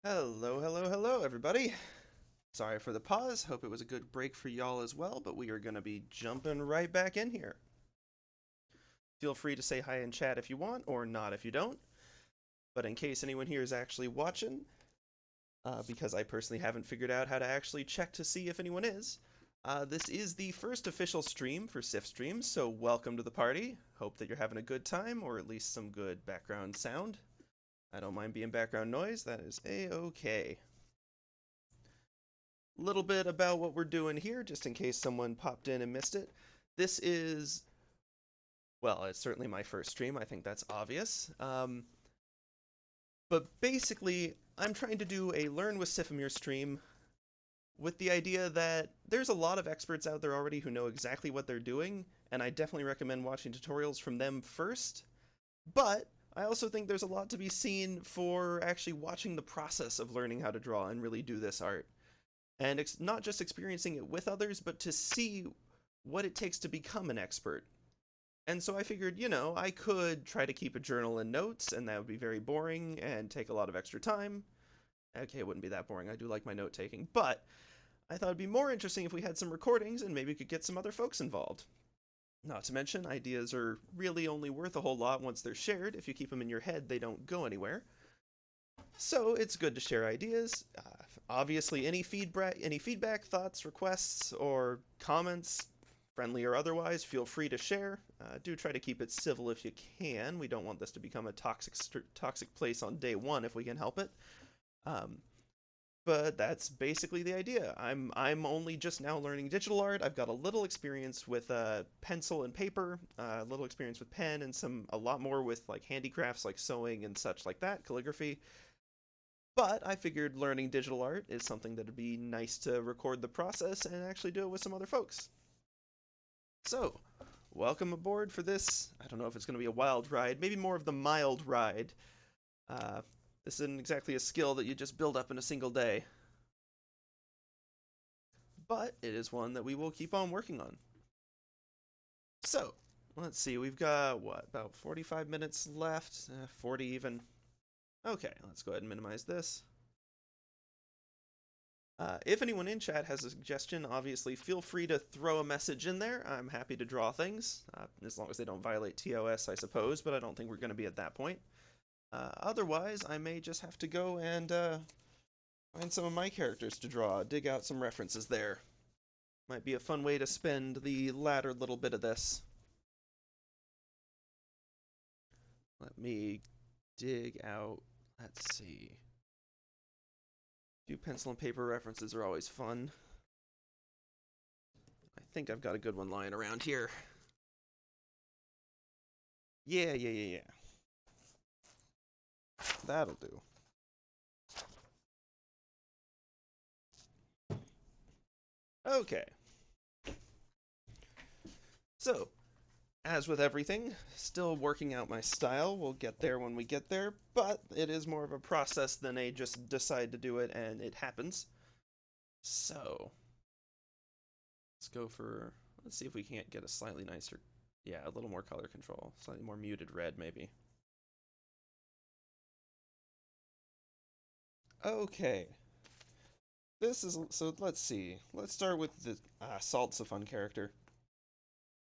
Hello, hello, hello, everybody. Sorry for the pause. Hope it was a good break for y'all as well, but we are going to be jumping right back in here. Feel free to say hi in chat if you want, or not if you don't. But in case anyone here is actually watching, because I personally haven't figured out how to actually check to see if anyone is, this is the first official stream for SiphStreams, so welcome to the party. Hope that you're having a good time, or at least some good background sound. I don't mind being background noise, that is a-okay. Little bit about what we're doing here, just in case someone popped in and missed it. This is, well, it's certainly my first stream. I think that's obvious. But basically, I'm trying to do a Learn with Siphimir stream with the idea that there's a lot of experts out there already who know exactly what they're doing, and I definitely recommend watching tutorials from them first. But I also think there's a lot to be seen for actually watching the process of learning how to draw and really do this art. And not just experiencing it with others, but to see what it takes to become an expert. And so I figured, I could try to keep a journal and notes, and that would be very boring and take a lot of extra time. Okay, it wouldn't be that boring. I do like my note taking, but I thought it'd be more interesting if we had some recordings and maybe we could get some other folks involved. Not to mention, ideas are really only worth a whole lot once they're shared. If you keep them in your head, they don't go anywhere. So it's good to share ideas. Obviously, any feedback, thoughts, requests, or comments, friendly or otherwise, feel free to share. Do try to keep it civil if you can. We don't want this to become a toxic place on day one if we can help it. But that's basically the idea. I'm only just now learning digital art. I've got a little experience with pencil and paper, a little experience with pen, and a lot more with like handicrafts like sewing and such like that, calligraphy. But I figured learning digital art is something that'd be nice to record the process and actually do it with some other folks. So, welcome aboard for this. I don't know if it's going to be a wild ride, maybe more of the mild ride. This isn't exactly a skill that you just build up in a single day, but it is one that we will keep on working on. So, let's see, we've got, what, about 45 minutes left? 40 even. Okay, let's go ahead and minimize this. If anyone in chat has a suggestion, obviously feel free to throw a message in there. I'm happy to draw things, as long as they don't violate TOS, I suppose, but I don't think we're going to be at that point. Otherwise, I may just have to go and find some of my characters to draw, dig out some references there. Might be a fun way to spend the latter little bit of this. Let me dig out, let's see. A few pencil and paper references are always fun. I think I've got a good one lying around here. Yeah. That'll do. Okay. So, as with everything, still working out my style. We'll get there when we get there, but it is more of a process than a just decide to do it and it happens. So, let's see if we can't get a slightly nicer, yeah, a little more color control. Slightly more muted red, maybe. Okay. So let's see. Let's start with the, Salt's a fun character.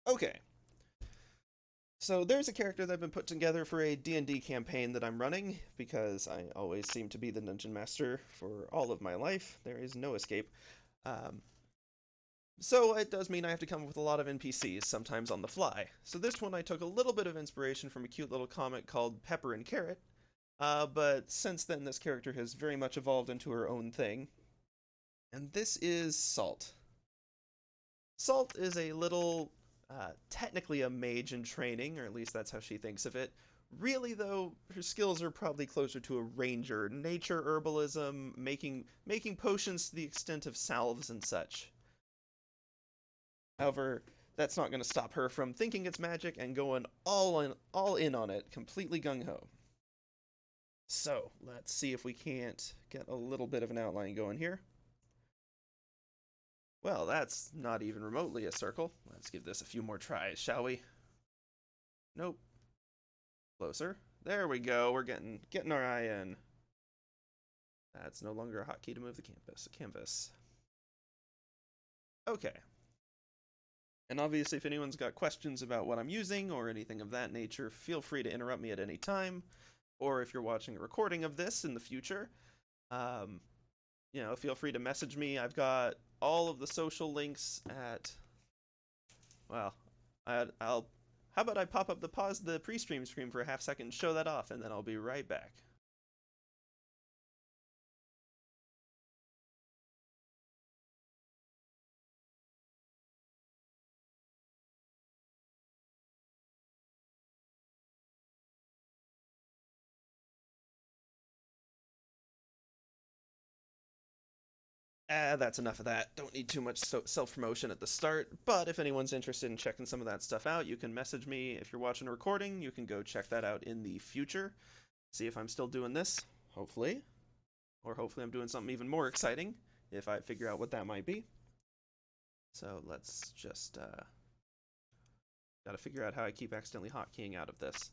Okay. So there's a character that I've been put together for a D&D campaign that I'm running, because I always seem to be the dungeon master for all of my life. There is no escape. So it does mean I have to come up with a lot of NPCs, sometimes on the fly. So this one I took a little bit of inspiration from a cute little comic called Pepper and Carrot, but since then this character has very much evolved into her own thing. And this is Salt. Salt is a little, technically a mage in training, or at least that's how she thinks of it. Really, though, her skills are probably closer to a ranger. Nature herbalism, making potions to the extent of salves and such. However, that's not going to stop her from thinking it's magic and going all in on it, completely gung-ho. So, let's see if we can't get a little bit of an outline going here. Well, that's not even remotely a circle. Let's give this a few more tries, shall we? Nope. Closer. There we go. We're getting our eye in. That's no longer a hotkey to move the canvas. Okay. And obviously, if anyone's got questions about what I'm using or anything of that nature, feel free to interrupt me at any time. Or if you're watching a recording of this in the future, um, feel free to message me. I've got all of the social links at, well, I'll, how about I pop up the pre-stream screen for a half second, show that off, and then I'll be right back. That's enough of that. Don't need too much self-promotion at the start, but if anyone's interested in checking some of that stuff out, you can message me. If you're watching a recording, you can go check that out in the future. See if I'm still doing this, hopefully. Or hopefully I'm doing something even more exciting, if I figure out what that might be. So let's just, gotta figure out how I keep accidentally hotkeying out of this.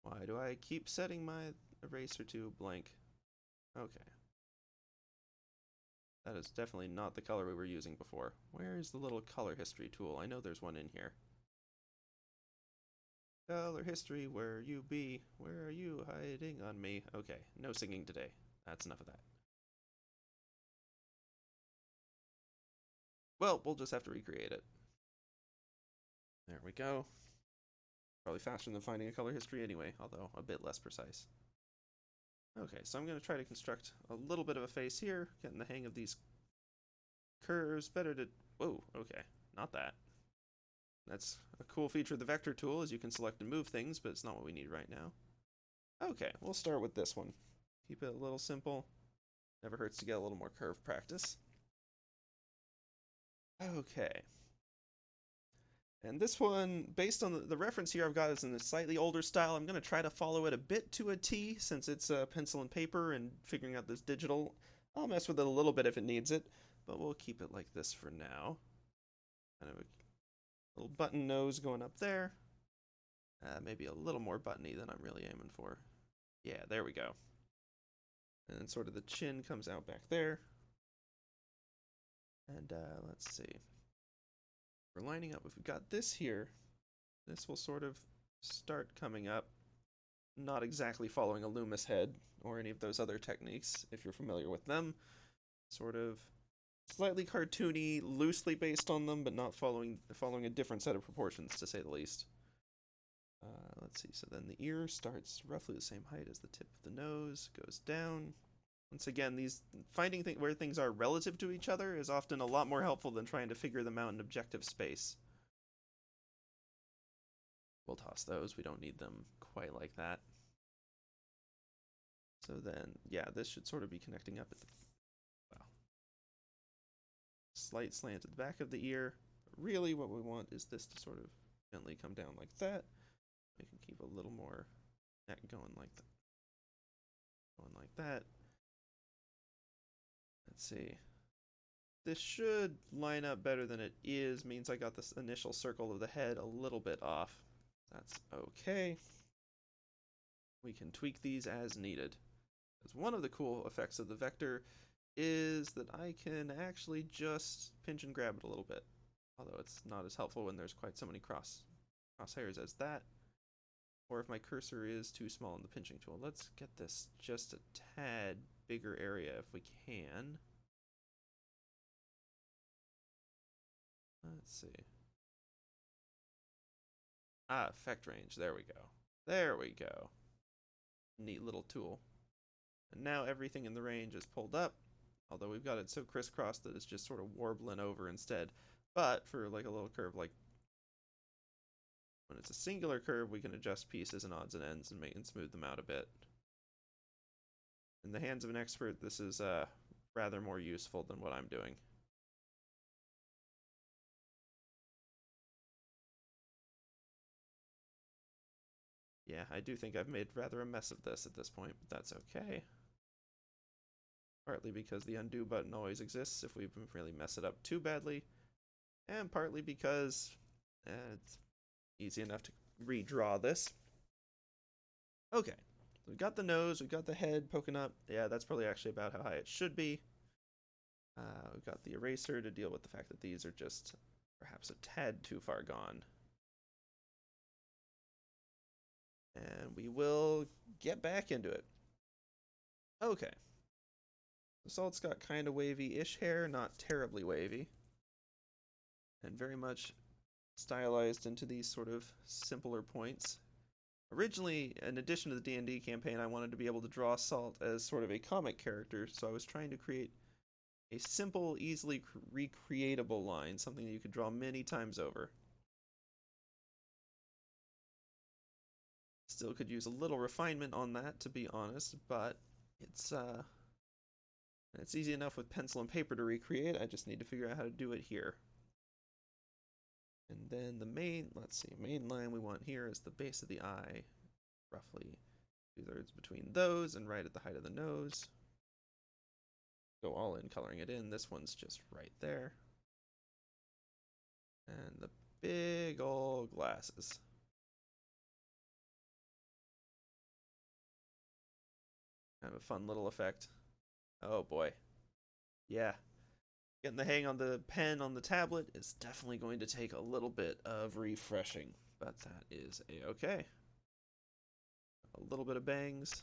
Why do I keep setting my eraser to blank? Okay. That is definitely not the color we were using before. Where is the little color history tool? I know there's one in here. Color history, where you be? Where are you hiding on me? Okay, no singing today. That's enough of that. Well, we'll just have to recreate it. There we go. Probably faster than finding a color history anyway, although a bit less precise. Okay, so I'm going to try to construct a little bit of a face here, getting the hang of these curves. Better to... Whoa, okay, not that. That's a cool feature of the vector tool, is you can select and move things, but it's not what we need right now. Okay, we'll start with this one. Keep it a little simple. Never hurts to get a little more curve practice. Okay. And this one, based on the reference here I've got is in a slightly older style. I'm going to try to follow it a bit to a T, since it's pencil and paper and figuring out this digital. I'll mess with it a little bit if it needs it, but we'll keep it like this for now. Kind of a little button nose going up there. Maybe a little more buttony than I'm really aiming for. Yeah, there we go. And then sort of the chin comes out back there. And let's see. We're lining up. If we've got this here, this will sort of start coming up. Not exactly following a Loomis head or any of those other techniques, if you're familiar with them. Sort of slightly cartoony, loosely based on them, but not following a different set of proportions, to say the least. Let's see, so then the ear starts roughly the same height as the tip of the nose, goes down. Once again, finding where things are relative to each other is often a lot more helpful than trying to figure them out in objective space. We'll toss those, we don't need them quite like that. So then, yeah, this should sort of be connecting up at the, well, slight slant at the back of the ear. But really what we want is this to sort of gently come down like that. We can keep a little more neck going like that. Going like that. Let's see. This should line up better than it is, means I got this initial circle of the head a little bit off. That's okay. We can tweak these as needed. Because one of the cool effects of the vector is that I can actually just pinch and grab it a little bit. Although it's not as helpful when there's quite so many crosshairs as that. Or if my cursor is too small in the pinching tool. Let's get this just a tad bigger area if we can. Let's see. Effect range. There we go. There we go. Neat little tool. And now everything in the range is pulled up, although we've got it so crisscrossed that it's just sort of warbling over instead. But for like a little curve, like when it's a singular curve, we can adjust pieces and odds and ends and smooth them out a bit. In the hands of an expert, this is rather more useful than what I'm doing. Yeah, I do think I've made rather a mess of this at this point, but that's okay. Partly because the undo button always exists if we really mess it up too badly, and partly because it's easy enough to redraw this. Okay, we've got the nose, we've got the head poking up. Yeah, that's probably actually about how high it should be. We've got the eraser to deal with the fact that these are just perhaps a tad too far gone. And we will get back into it. Okay. The salt's got kind of wavy-ish hair, not terribly wavy. And very much stylized into these sort of simpler points. Originally, in addition to the D&D campaign, I wanted to be able to draw Salt as sort of a comic character, so I was trying to create a simple, easily recreatable line, something that you could draw many times over. Still could use a little refinement on that, to be honest, but it's easy enough with pencil and paper to recreate. I just need to figure out how to do it here. And then the main line we want here is the base of the eye, roughly 2/3 between those and right at the height of the nose. Go all in coloring it in. This one's just right there. And the big old glasses. Kind of a fun little effect. Oh boy. Yeah. Getting the hang on the pen on the tablet is definitely going to take a little bit of refreshing, but that is a-okay. A little bit of bangs.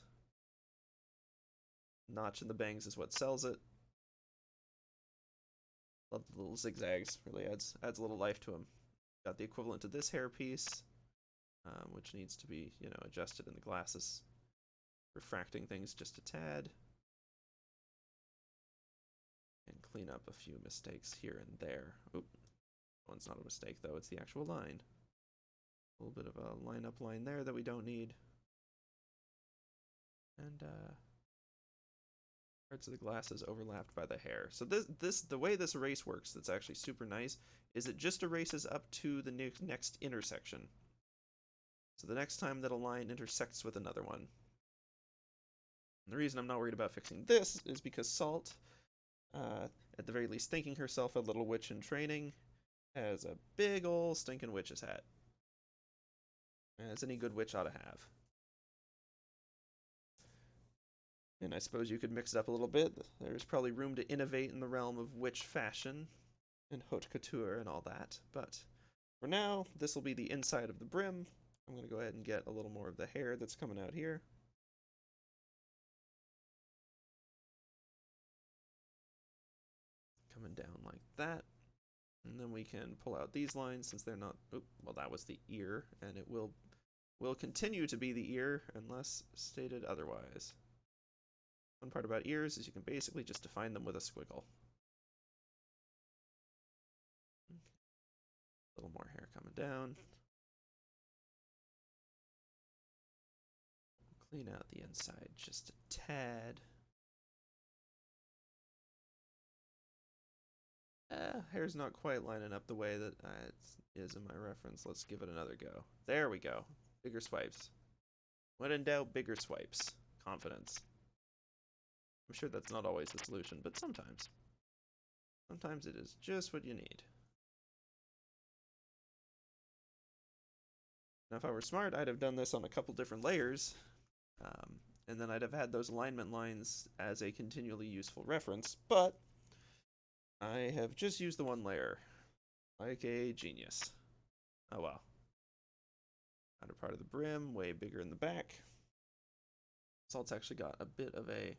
Notch in the bangs is what sells it. Love the little zigzags. Really adds a little life to them. Got the equivalent to this hairpiece, which needs to be, adjusted in the glasses. Refracting things just a tad. And clean up a few mistakes here and there. Oop. One's not a mistake, though. It's the actual line. A little bit of a line-up line there that we don't need. And, parts of the glasses overlapped by the hair. So the way this erase works that's actually super nice is it just erases up to the next intersection. So the next time that a line intersects with another one. And the reason I'm not worried about fixing this is because Salt, at the very least thinking herself a little witch in training, has a big ol' stinking witch's hat. As any good witch ought to have. And I suppose you could mix it up a little bit. There's probably room to innovate in the realm of witch fashion and haute couture and all that. But for now, this will be the inside of the brim. I'm going to go ahead and get a little more of the hair that's coming out here. Coming down like that. And then we can pull out these lines since they're not... Oop, well, that was the ear, and it will continue to be the ear unless stated otherwise. One part about ears is you can basically just define them with a squiggle. A little more hair coming down. Clean out the inside just a tad. Hair's not quite lining up the way that it is in my reference. Let's give it another go. There we go. Bigger swipes. When in doubt, bigger swipes. Confidence. I'm sure that's not always the solution, but sometimes. Sometimes it is just what you need. Now, if I were smart, I'd have done this on a couple different layers, and then I'd have had those alignment lines as a continually useful reference, but I have just used the one layer, like a genius. Oh well. Outer part of the brim, way bigger in the back. Salt's actually got a bit of a...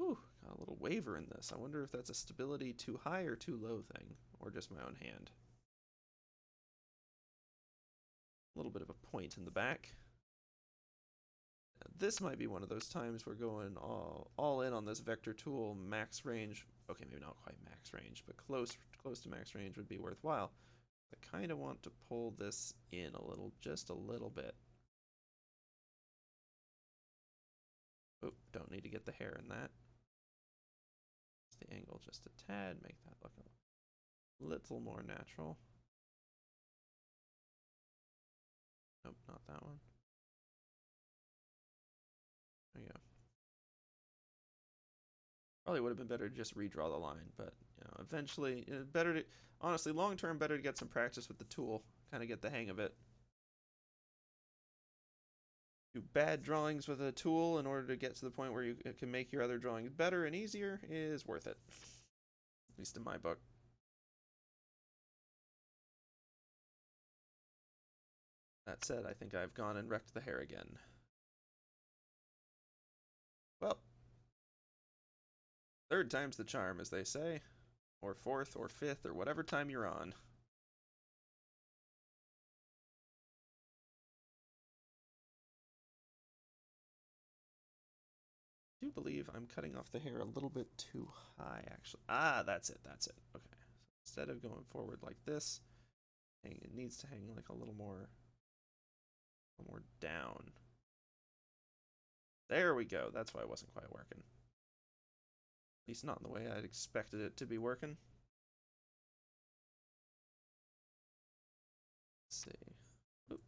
Ooh, got a little waver in this. I wonder if that's a stability too high or too low thing, or just my own hand. A little bit of a point in the back. This might be one of those times we're going all in on this vector tool, max range. Okay, maybe not quite max range, but close to max range would be worthwhile. I kind of want to pull this in a little, just a little bit. Oh, don't need to get the hair in that. The angle just a tad, make that look a little more natural. Nope, not that one. There you go. Probably would have been better to just redraw the line, but eventually, better to, honestly, long term, better to get some practice with the tool, kind of get the hang of it. do bad drawings with a tool in order to get to the point where you can make your other drawings better and easier is worth it. At least in my book. That said, I think I've gone and wrecked the hair again. Well, third time's the charm, as they say. Or fourth, or fifth, or whatever time you're on. I do believe I'm cutting off the hair a little bit too high, actually. Ah, that's it, that's it. Okay. So instead of going forward like this, it needs to hang like a little more down. There we go. That's why it wasn't quite working. At least not in the way I'd expected it to be working. Let's see. Oop.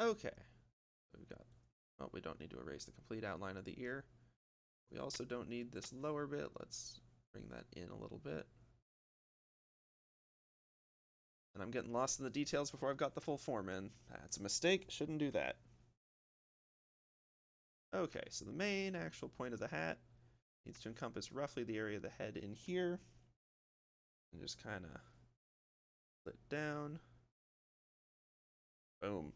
Okay. We've got, oh, we don't need to erase the complete outline of the ear. We also don't need this lower bit. Let's bring that in a little bit. And I'm getting lost in the details before I've got the full form in. That's a mistake. Shouldn't do that. Okay, so the main actual point of the hat needs to encompass roughly the area of the head in here. And just kind of split down. Boom.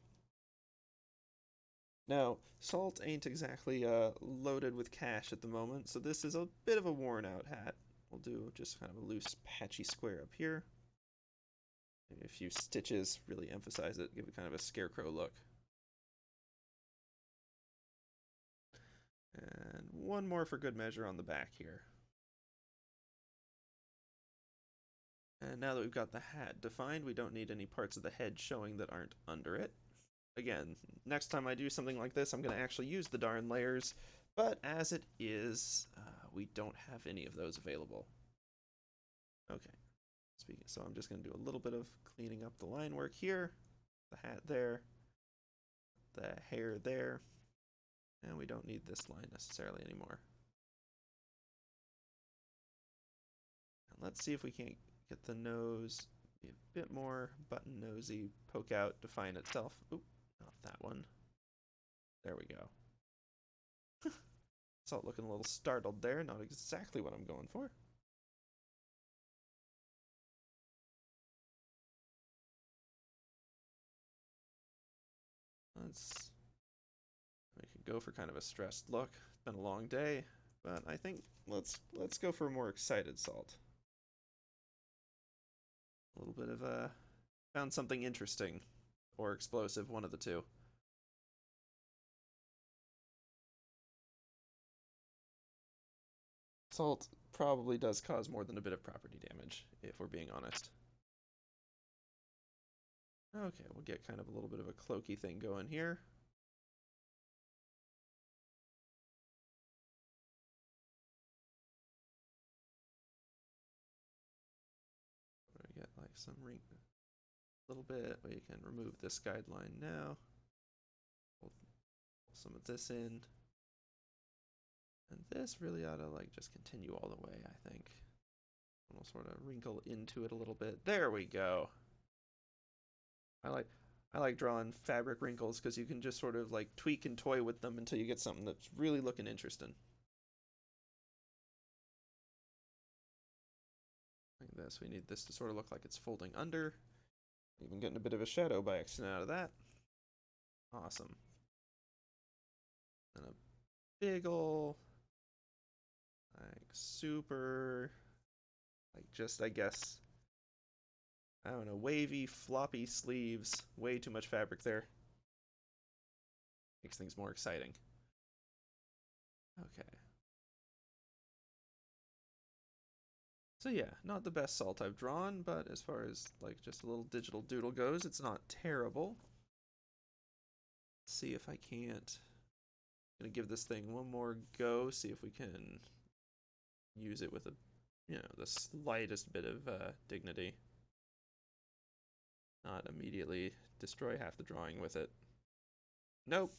Now, Salt ain't exactly loaded with cash at the moment, so this is a bit of a worn out hat. We'll do just kind of a loose patchy square up here. Maybe a few stitches, really emphasize it, give it kind of a scarecrow look. And one more for good measure on the back here. And now that we've got the hat defined, we don't need any parts of the head showing that aren't under it. Again, next time I do something like this, I'm going to actually use the darn layers, but as it is, we don't have any of those available. Okay, so I'm just going to do a little bit of cleaning up the line work here, the hat there, the hair there, and we don't need this line necessarily anymore. And let's see if we can't get the nose be a bit more button nosy, poke out, define itself. Oop, not that one. There we go. Salt looking a little startled there, not exactly what I'm going for. We could go for kind of a stressed look. It's been a long day, but I think let's go for a more excited Salt. A little bit of found something interesting or explosive, one of the two. Salt probably does cause more than a bit of property damage, if we're being honest. Okay, we'll get kind of a little bit of a cloaky thing going here. We get like some ring, a little bit. We can remove this guideline now. Pull some of this in. And this really ought to like just continue all the way, I think. We'll sort of wrinkle into it a little bit. There we go. I like drawing fabric wrinkles because you can just sort of like tweak and toy with them until you get something that's really looking interesting. Like this, we need this to sort of look like it's folding under. Even getting a bit of a shadow by accident out of that. Awesome. And a big ol' like super, like just I guess, I don't know, wavy, floppy sleeves. Way too much fabric there. Makes things more exciting. Okay. So yeah, not the best Salt I've drawn, but as far as like just a little digital doodle goes, it's not terrible. Let's see if I can't. I'm gonna give this thing one more go, see if we can use it with a, the slightest bit of dignity. Not immediately destroy half the drawing with it. Nope.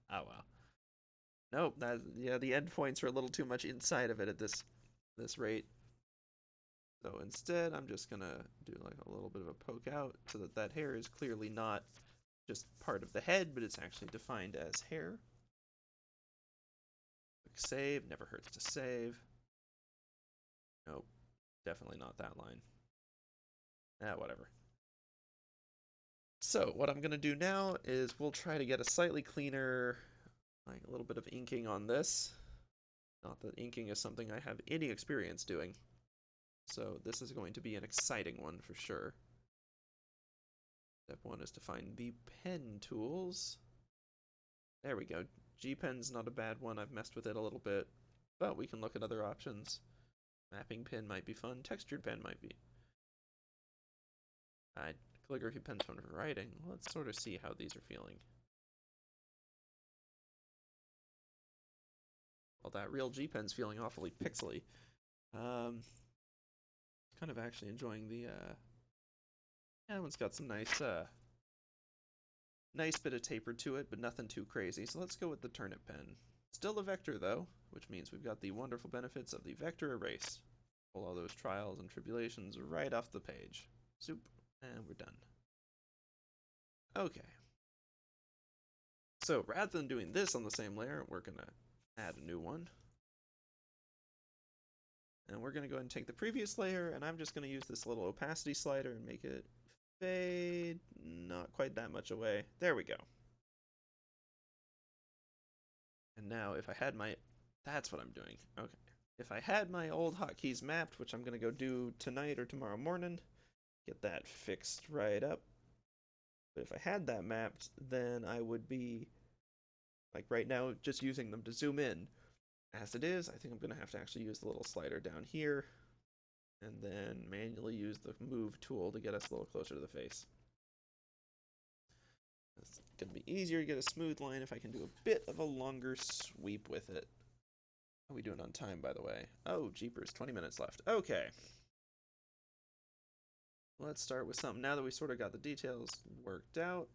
Oh well. Nope. Yeah, the endpoints are a little too much inside of it at this rate. So instead, I'm just gonna do like a little bit of a poke out so that that hair is clearly not just part of the head, but it's actually defined as hair. Click save, never hurts to save. Nope, definitely not that line. Whatever. So what I'm gonna do now is we'll try to get a slightly cleaner, like a little bit of inking on this. Not that inking is something I have any experience doing. So this is going to be an exciting one for sure. Step 1 is to find the pen tools. There we go. G-pen's not a bad one. I've messed with it a little bit, but we can look at other options. Mapping pen might be fun. Textured pen might be. Calligraphy pen's fun for writing. Let's sort of see how these are feeling. Well, that real G-pen's feeling awfully pixely. Kind of actually enjoying the, that one's got some nice, nice bit of taper to it, but nothing too crazy. So let's go with the turnip pen. Still a vector, though, which means we've got the wonderful benefits of the vector erase. Pull all those trials and tribulations right off the page. Zoop, and we're done. Okay. So rather than doing this on the same layer, we're going to add a new one. And we're going to go ahead and take the previous layer, and I'm just going to use this little opacity slider and make it fade not quite that much away. There we go. And now if I had my... That's what I'm doing. Okay. If I had my old hotkeys mapped, which I'm going to go do tonight or tomorrow morning, get that fixed right up. But if I had that mapped, then I would be, like right now, just using them to zoom in. As it is, I think I'm going to have to actually use the little slider down here, and then manually use the move tool to get us a little closer to the face. It's going to be easier to get a smooth line if I can do a bit of a longer sweep with it. How are we doing on time, by the way? Oh, jeepers, 20 minutes left. Okay. Let's start with something. Now that we sort of got the details worked out,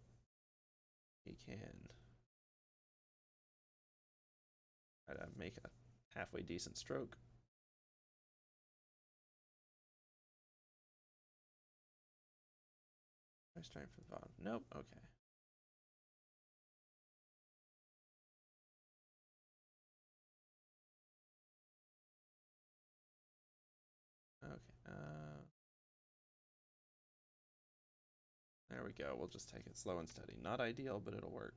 we can try to make a halfway decent stroke. Nice trying for the bottom. Nope, okay. Okay, there we go. We'll just take it slow and steady. Not ideal, but it'll work.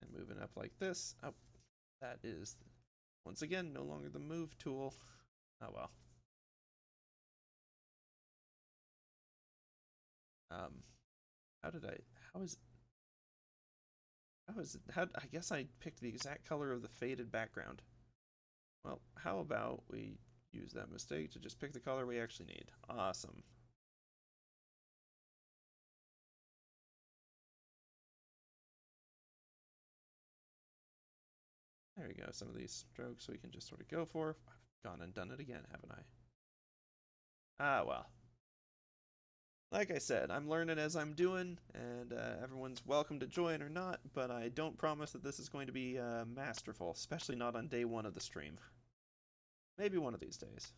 And moving up like this. Oh, that is, once again, no longer the move tool. Oh well. How did I, how is, I guess I picked the exact color of the faded background. Well, how about we use that mistake to just pick the color we actually need. Awesome. There we go, some of these strokes we can just sort of go for. I've gone and done it again, haven't I? Ah, well. Like I said, I'm learning as I'm doing, and everyone's welcome to join or not, but I don't promise that this is going to be masterful, especially not on day one of the stream. Maybe one of these days.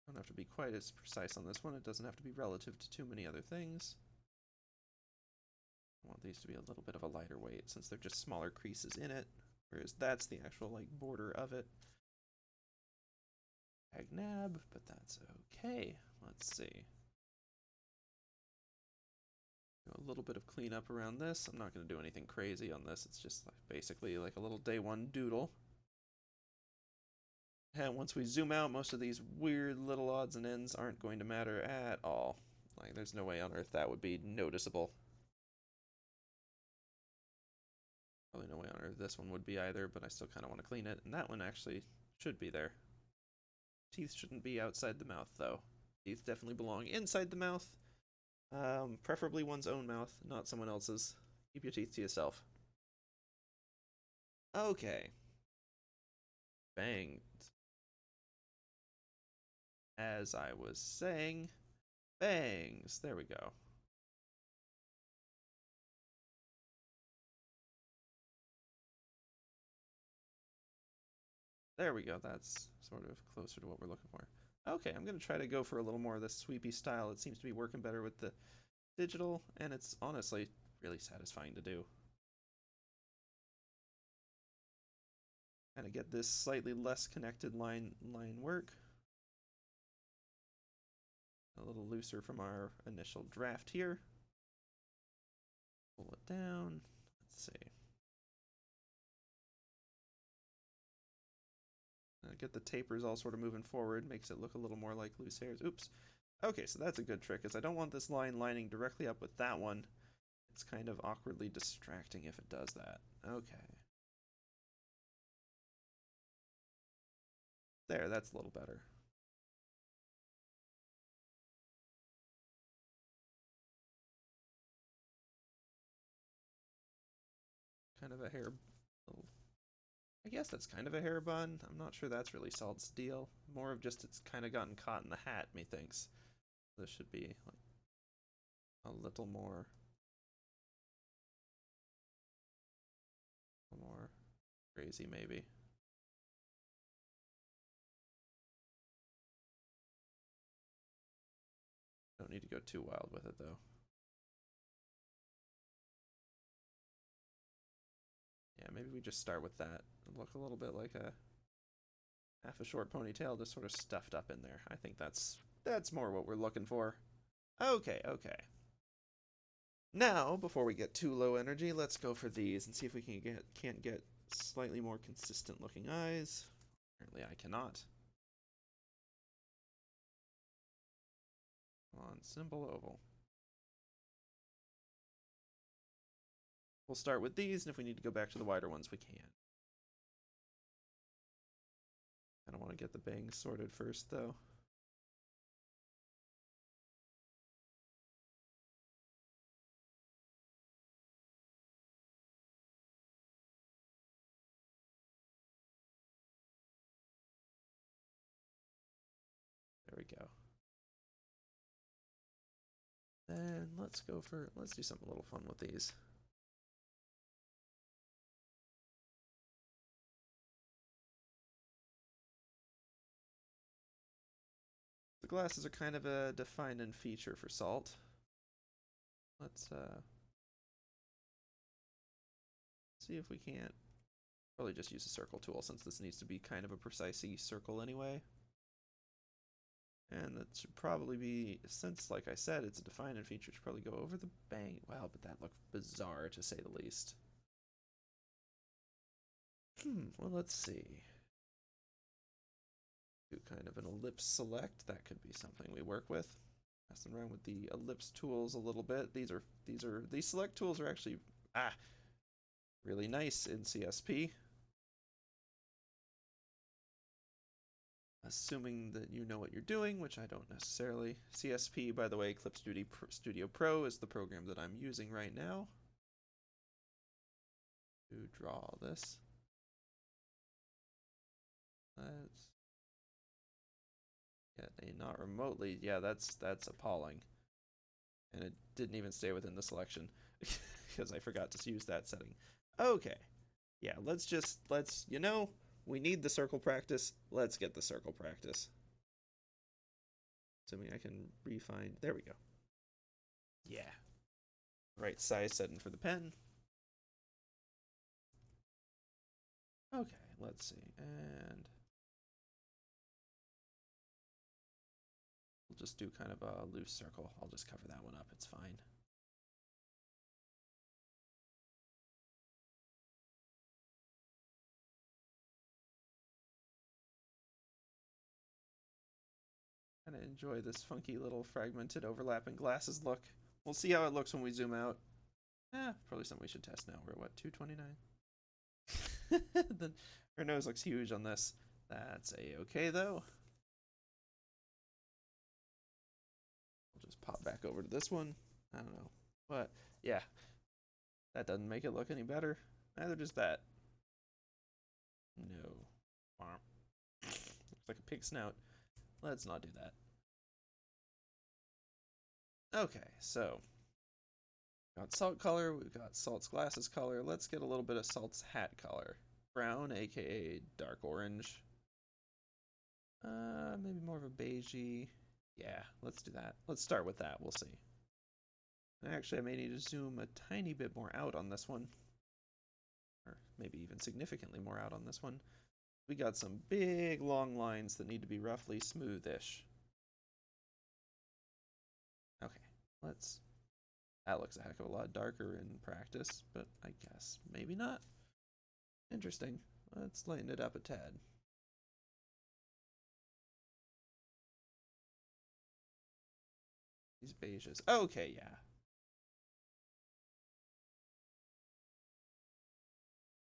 Don't have to be quite as precise on this one. It doesn't have to be relative to too many other things. I want these to be a little bit of a lighter weight since they're just smaller creases in it, whereas that's the actual like border of it. Nab, but that's okay. Let's see. Do a little bit of cleanup around this. I'm not going to do anything crazy on this. It's just like basically like a little day one doodle. And once we zoom out, most of these weird little odds and ends aren't going to matter at all. Like, there's no way on earth that would be noticeable. Probably no way on earth this one would be either, but I still kind of want to clean it. And that one actually should be there. Teeth shouldn't be outside the mouth, though. Teeth definitely belong inside the mouth. Preferably one's own mouth, not someone else's. Keep your teeth to yourself. Okay. Banged. As I was saying, bangs. There we go. There we go. That's sort of closer to what we're looking for. Okay, I'm going to try to go for a little more of this sweepy style. It seems to be working better with the digital, and it's honestly really satisfying to do. Kind of get this slightly less connected line work. A little looser from our initial draft here. Pull it down. Let's see. Get the tapers all sort of moving forward, makes it look a little more like loose hairs. Oops. Okay, so that's a good trick, is I don't want this line lining directly up with that one. It's kind of awkwardly distracting if it does that. Okay. There, that's a little better. Kind of a hair... I guess that's kind of a hair bun. I'm not sure that's really solid steel. More of just it's kind of gotten caught in the hat, methinks. This should be like a little more crazy, maybe. Don't need to go too wild with it, though. Yeah, maybe we just start with that. Look a little bit like a half a short ponytail just sort of stuffed up in there. I think that's more what we're looking for. Okay, okay. Now, before we get too low energy, let's go for these and see if we can't get slightly more consistent looking eyes. Apparently I cannot. Come on, symbol oval. We'll start with these, and if we need to go back to the wider ones, we can. I don't want to get the bangs sorted first, though. There we go. Then let's do something a little fun with these. The glasses are kind of a defining feature for Salt. Let's see if we can't probably just use a circle tool since this needs to be kind of a precise circle anyway. And that should probably be, since like I said, it's a defining feature, it should probably go over the bang. Wow, but that looked bizarre to say the least. Well, let's see. Do kind of an ellipse select. That could be something we work with. Messing around with the ellipse tools a little bit. These select tools are actually really nice in CSP. Assuming that you know what you're doing, which I don't necessarily. CSP, by the way, Clip Studio Pro is the program that I'm using right now to draw this. Let's get a not remotely. Yeah, that's appalling. And it didn't even stay within the selection because I forgot to use that setting. Okay. Yeah, we need the circle practice. Let's get the circle practice. Assuming I can refine. There we go. Yeah. Right size setting for the pen. Okay, let's see. And we'll just do kind of a loose circle. I'll just cover that one up. It's fine. Kind of enjoy this funky little fragmented overlapping glasses look. We'll see how it looks when we zoom out. Probably something we should test now. We're at what, 229? Her nose looks huge on this. That's a-okay though. We'll just pop back over to this one. I don't know. But yeah, that doesn't make it look any better. Neither does that. No. Looks like a pig snout. Let's not do that. Okay, so got Salt color, we've got Salt's glasses color. Let's get a little bit of Salt's hat color. Brown, aka dark orange. Maybe more of a beigey. Yeah, let's do that. Let's start with that, we'll see. Actually, I may need to zoom a tiny bit more out on this one. Or maybe even significantly more out on this one. We got some big long lines that need to be roughly smoothish. Okay, let's... That looks a heck of a lot darker in practice, but I guess maybe not. Interesting. Let's lighten it up a tad. These beiges. Okay, yeah.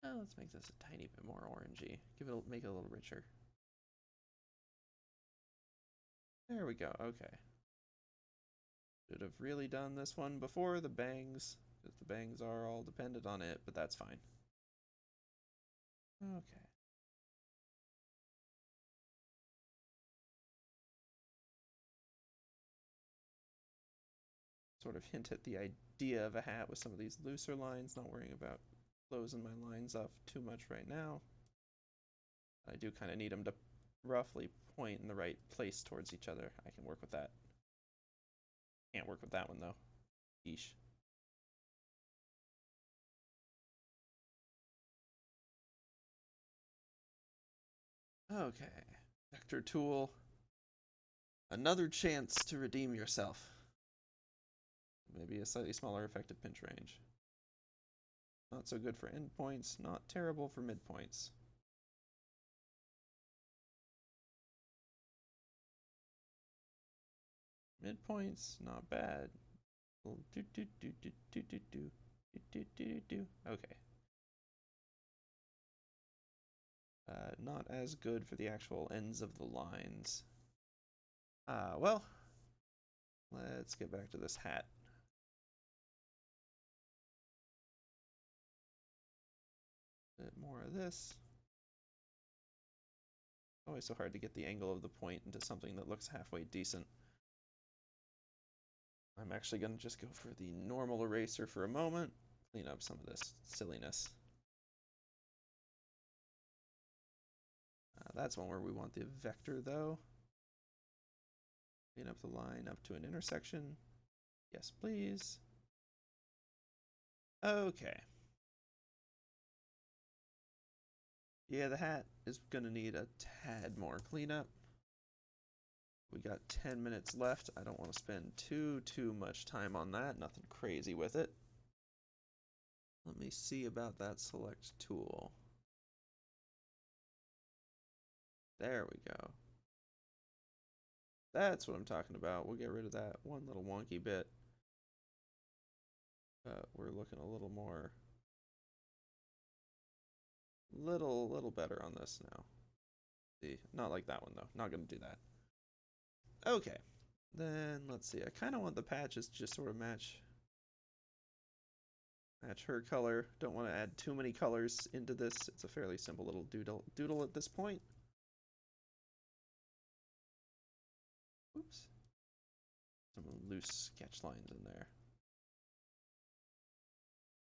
Oh, let's make this a tiny bit more orangey. Make it a little richer. There we go. Okay. Should have really done this one before the bangs, because the bangs are all dependent on it, but that's fine. Okay. Sort of hint at the idea of a hat with some of these looser lines, not worrying about closing my lines off too much right now. I do kind of need them to roughly point in the right place towards each other. I can work with that. Can't work with that one though. Yeesh. Okay. Vector tool. Another chance to redeem yourself. Maybe a slightly smaller effective pinch range. Not so good for endpoints, not terrible for midpoints. Midpoints, not bad. Okay. Not as good for the actual ends of the lines. Well, let's get back to this hat. A bit more of this. Always so hard to get the angle of the point into something that looks halfway decent. I'm actually going to just go for the normal eraser for a moment, clean up some of this silliness. That's one where we want the vector though. Clean up the line up to an intersection. Yes, please. Okay. Yeah, the hat is going to need a tad more cleanup. We got 10 minutes left. I don't want to spend too much time on that. Nothing crazy with it. Let me see about that select tool. There we go. That's what I'm talking about. We'll get rid of that one little wonky bit. We're looking a little more, little better on this now. See, not like that one though. Not gonna do that. Okay, then let's see. I kind of want the patches to just sort of match her color. Don't want to add too many colors into this. It's a fairly simple little doodle at this point. Oops. Some loose sketch lines in there.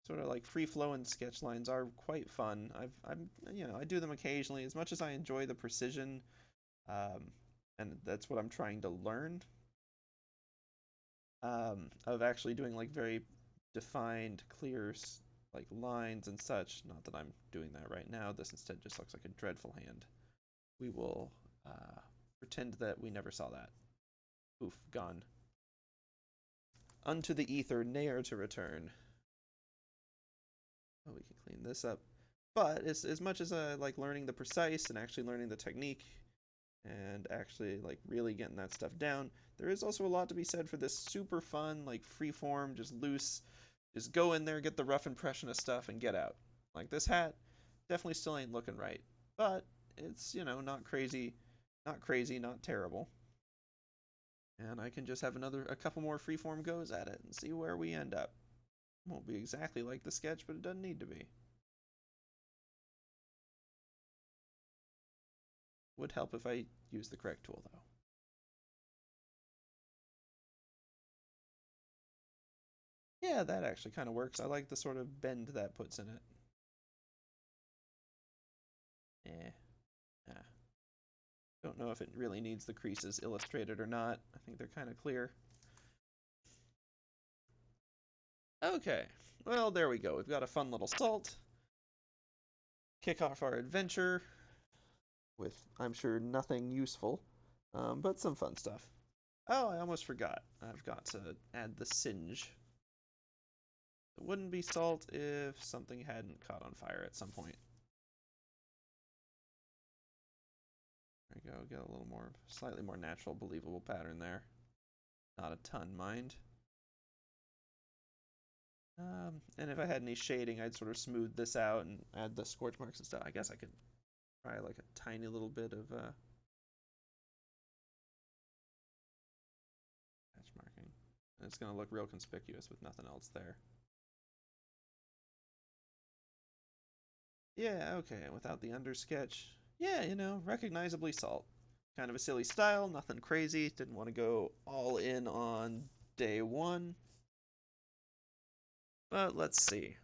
Sort of like free-flowing sketch lines are quite fun. I do them occasionally. As much as I enjoy the precision, and that's what I'm trying to learn, of actually doing like very defined, clear, like lines and such. Not that I'm doing that right now. This instead just looks like a dreadful hand. We will pretend that we never saw that. Oof, gone. Unto the ether, ne'er to return. Oh, we can clean this up. But as much as I like learning the precise and actually learning the technique and actually like really getting that stuff down, there is also a lot to be said for this super fun, like freeform, just loose, just go in there, get the rough impression of stuff and get out. Like this hat definitely still ain't looking right, but it's, not crazy, not terrible. And I can just have a couple more freeform goes at it and see where we end up. Won't be exactly like the sketch, but it doesn't need to be. Would help if I use the correct tool, though. Yeah, that actually kind of works. I like the sort of bend that puts in it. Eh. Nah. Don't know if it really needs the creases illustrated or not. I think they're kind of clear. Okay, well, there we go. We've got a fun little salt. Kick off our adventure with, I'm sure, nothing useful, but some fun stuff. Oh, I almost forgot. I've got to add the singe. It wouldn't be salt if something hadn't caught on fire at some point. There we go, get a little more, slightly more natural, believable pattern there. Not a ton, mind. And if I had any shading, I'd sort of smooth this out and add the scorch marks and stuff. I guess I could try like a tiny little bit of hatch marking. And it's going to look real conspicuous with nothing else there. Yeah, okay, without the undersketch. Yeah, you know, recognizably salt. Kind of a silly style, nothing crazy. Didn't want to go all in on day one. But let's see.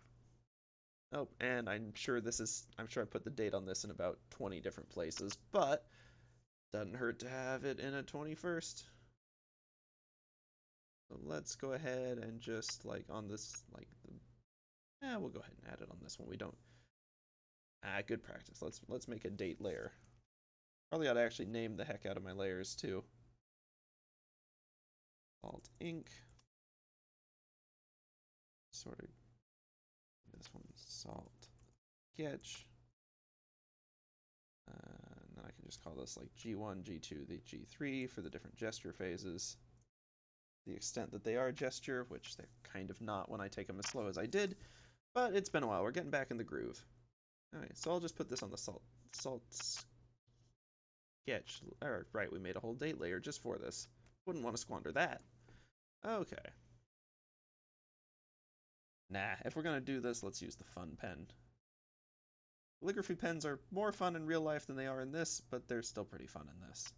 Oh, and I'm sure I put the date on this in about 20 different places, but doesn't hurt to have it in a 21st. So let's go ahead and just like on this, we'll go ahead and add it on this one. We don't, good practice. Let's make a date layer. Probably ought to actually name the heck out of my layers too. Alt ink. Sort of, this one, salt sketch. And then I can just call this like G1, G2, the G3 for the different gesture phases. The extent that they are gesture, which they're kind of not when I take them as slow as I did, but it's been a while. We're getting back in the groove. Alright, so I'll just put this on the salt sketch. Right, we made a whole date layer just for this. Wouldn't want to squander that. Okay. Nah, if we're going to do this, let's use the fun pen. Calligraphy pens are more fun in real life than they are in this, but they're still pretty fun in this.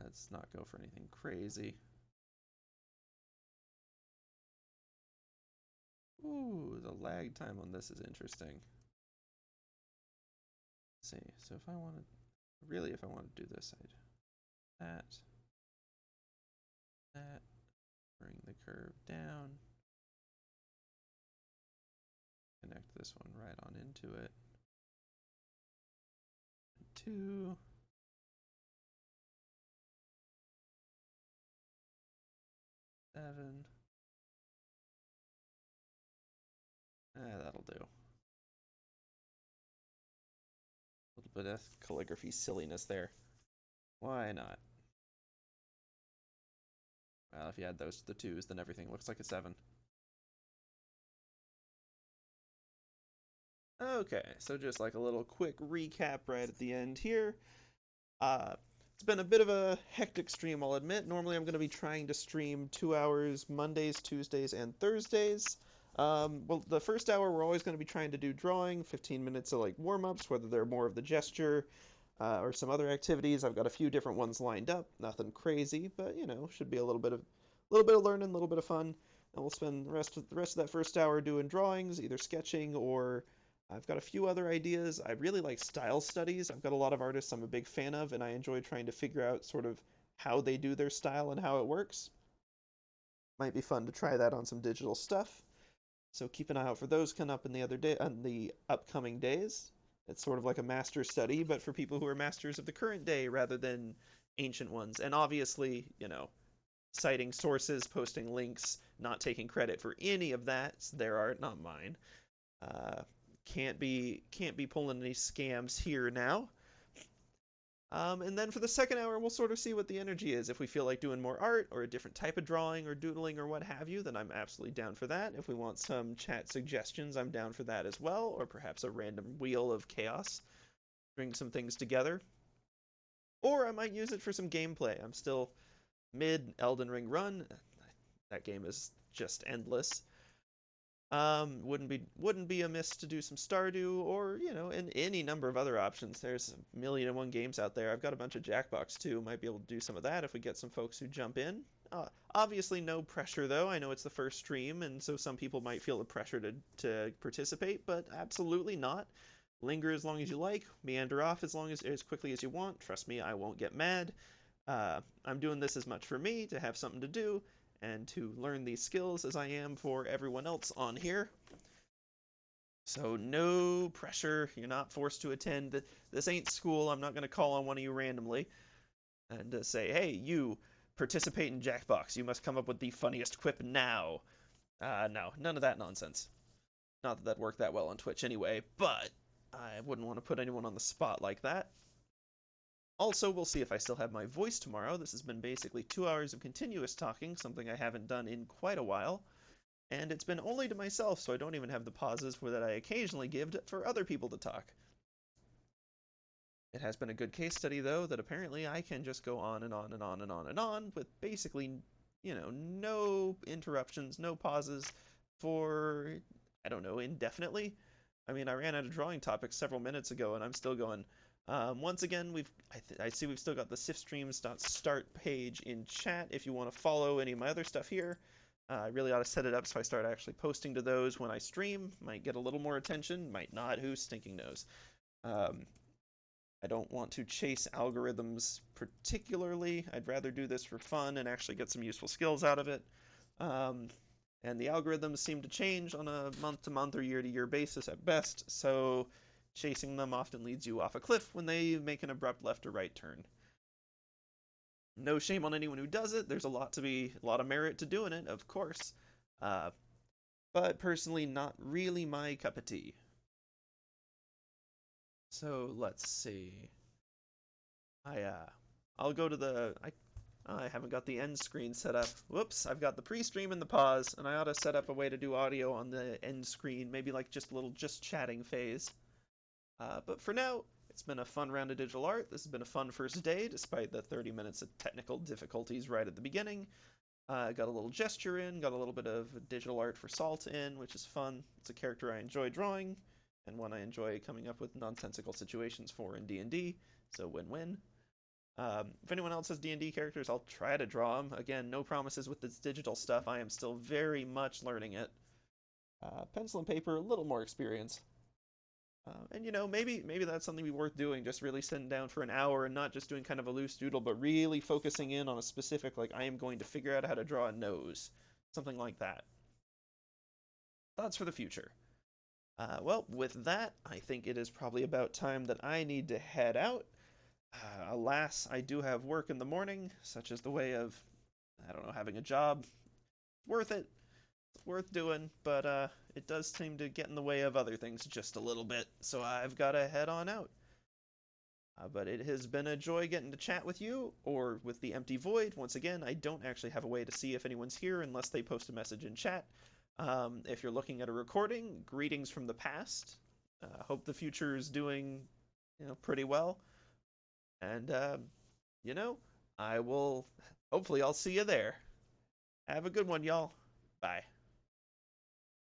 Let's not go for anything crazy. Ooh, the lag time on this is interesting. Let's see, so if I want to do this, I'd that, bring the curve down, connect this one right on into it. 2. Seven. That'll do. A little bit of calligraphy silliness there. Why not? Well, if you add those to the 2s, then everything looks like a 7. Okay, so just like a little quick recap right at the end here. It's been a bit of a hectic stream, I'll admit. Normally I'm going to be trying to stream 2 hours Mondays, Tuesdays, and Thursdays. Well, the first hour we're always going to be trying to do drawing, 15 minutes of like warm-ups, whether they're more of the gesture or some other activities. I've got a few different ones lined up, nothing crazy, but you know, should be a little bit of learning, a little bit of fun. And we'll spend the rest of that first hour doing drawings, either sketching or I've got a few other ideas. I really like style studies. I've got a lot of artists I'm a big fan of, and I enjoy trying to figure out sort of how they do their style and how it works. Might be fun to try that on some digital stuff. So keep an eye out for those coming up in the upcoming days. It's sort of like a master study, but for people who are masters of the current day rather than ancient ones. And obviously, you know, citing sources, posting links, not taking credit for any of that. It's their art, not mine. Uh, can't be pulling any scams here now. And then for the second hour, we'll sort of see what the energy is. If we feel like doing more art or a different type of drawing or doodling or what have you, then I'm absolutely down for that. If we want some chat suggestions, I'm down for that as well, or perhaps a random wheel of chaos, bring some things together. Or I might use it for some gameplay. I'm still mid Elden Ring run. That game is just endless. Wouldn't be amiss to do some Stardew or, and any number of other options. There's a million and one games out there. I've got a bunch of Jackbox too. Might be able to do some of that if we get some folks who jump in. Obviously, no pressure though. I know it's the first stream, and so some people might feel the pressure to participate, but absolutely not. Linger as long as you like. Meander off as quickly as you want. Trust me, I won't get mad. I'm doing this as much for me to have something to do and to learn these skills as I am for everyone else on here. So no pressure. You're not forced to attend. This ain't school. I'm not going to call on one of you randomly and say, hey, you participate in Jackbox. You must come up with the funniest quip now. No, none of that nonsense. Not that that worked that well on Twitch anyway, but I wouldn't want to put anyone on the spot like that. Also, we'll see if I still have my voice tomorrow. This has been basically 2 hours of continuous talking, something I haven't done in quite a while. And it's been only to myself, so I don't even have the pauses that I occasionally give for other people to talk. It has been a good case study, though, that apparently I can just go on and on and on and on and on with basically, no interruptions, no pauses for, I don't know, indefinitely. I mean, I ran out of drawing topics several minutes ago, and I'm still going. Once again, I see we've still got the SiphStreams.start page in chat if you want to follow any of my other stuff here. I really ought to set it up so I start actually posting to those when I stream. Might get a little more attention, might not, who stinking knows. I don't want to chase algorithms particularly. I'd rather do this for fun and actually get some useful skills out of it. And the algorithms seem to change on a month-to-month or year-to-year basis at best, so chasing them often leads you off a cliff when they make an abrupt left or right turn. No shame on anyone who does it. There's a lot of merit to doing it, of course. But personally, not really my cup of tea. So let's see. I'll go to I haven't got the end screen set up. Whoops, I've got the pre-stream and the pause, and I ought to set up a way to do audio on the end screen, maybe like just a little just chatting phase. But for now, it's been a fun round of digital art. This has been a fun first day, despite the 30 minutes of technical difficulties right at the beginning. Got a little gesture in, got a little bit of digital art for Salt in, which is fun. It's a character I enjoy drawing, and one I enjoy coming up with nonsensical situations for in D&D, so win-win. If anyone else has D&D characters, I'll try to draw them. Again, no promises with this digital stuff. I am still very much learning it. Pencil and paper, a little more experience. And maybe that's something worth doing, just really sitting down for an hour and not just doing kind of a loose doodle, but really focusing in on a specific, like, I am going to figure out how to draw a nose. Something like that. Thoughts for the future. Well, with that, I think it is probably about time that I need to head out. Alas, I do have work in the morning, such as the way of, I don't know, having a job. Worth it. Worth doing, but it does seem to get in the way of other things just a little bit, so I've got to head on out. But it has been a joy getting to chat with you, or with the empty void. Once again, I don't actually have a way to see if anyone's here unless they post a message in chat. If you're looking at a recording, greetings from the past. Hope the future is doing, pretty well. And, hopefully I'll see you there. Have a good one, y'all. Bye.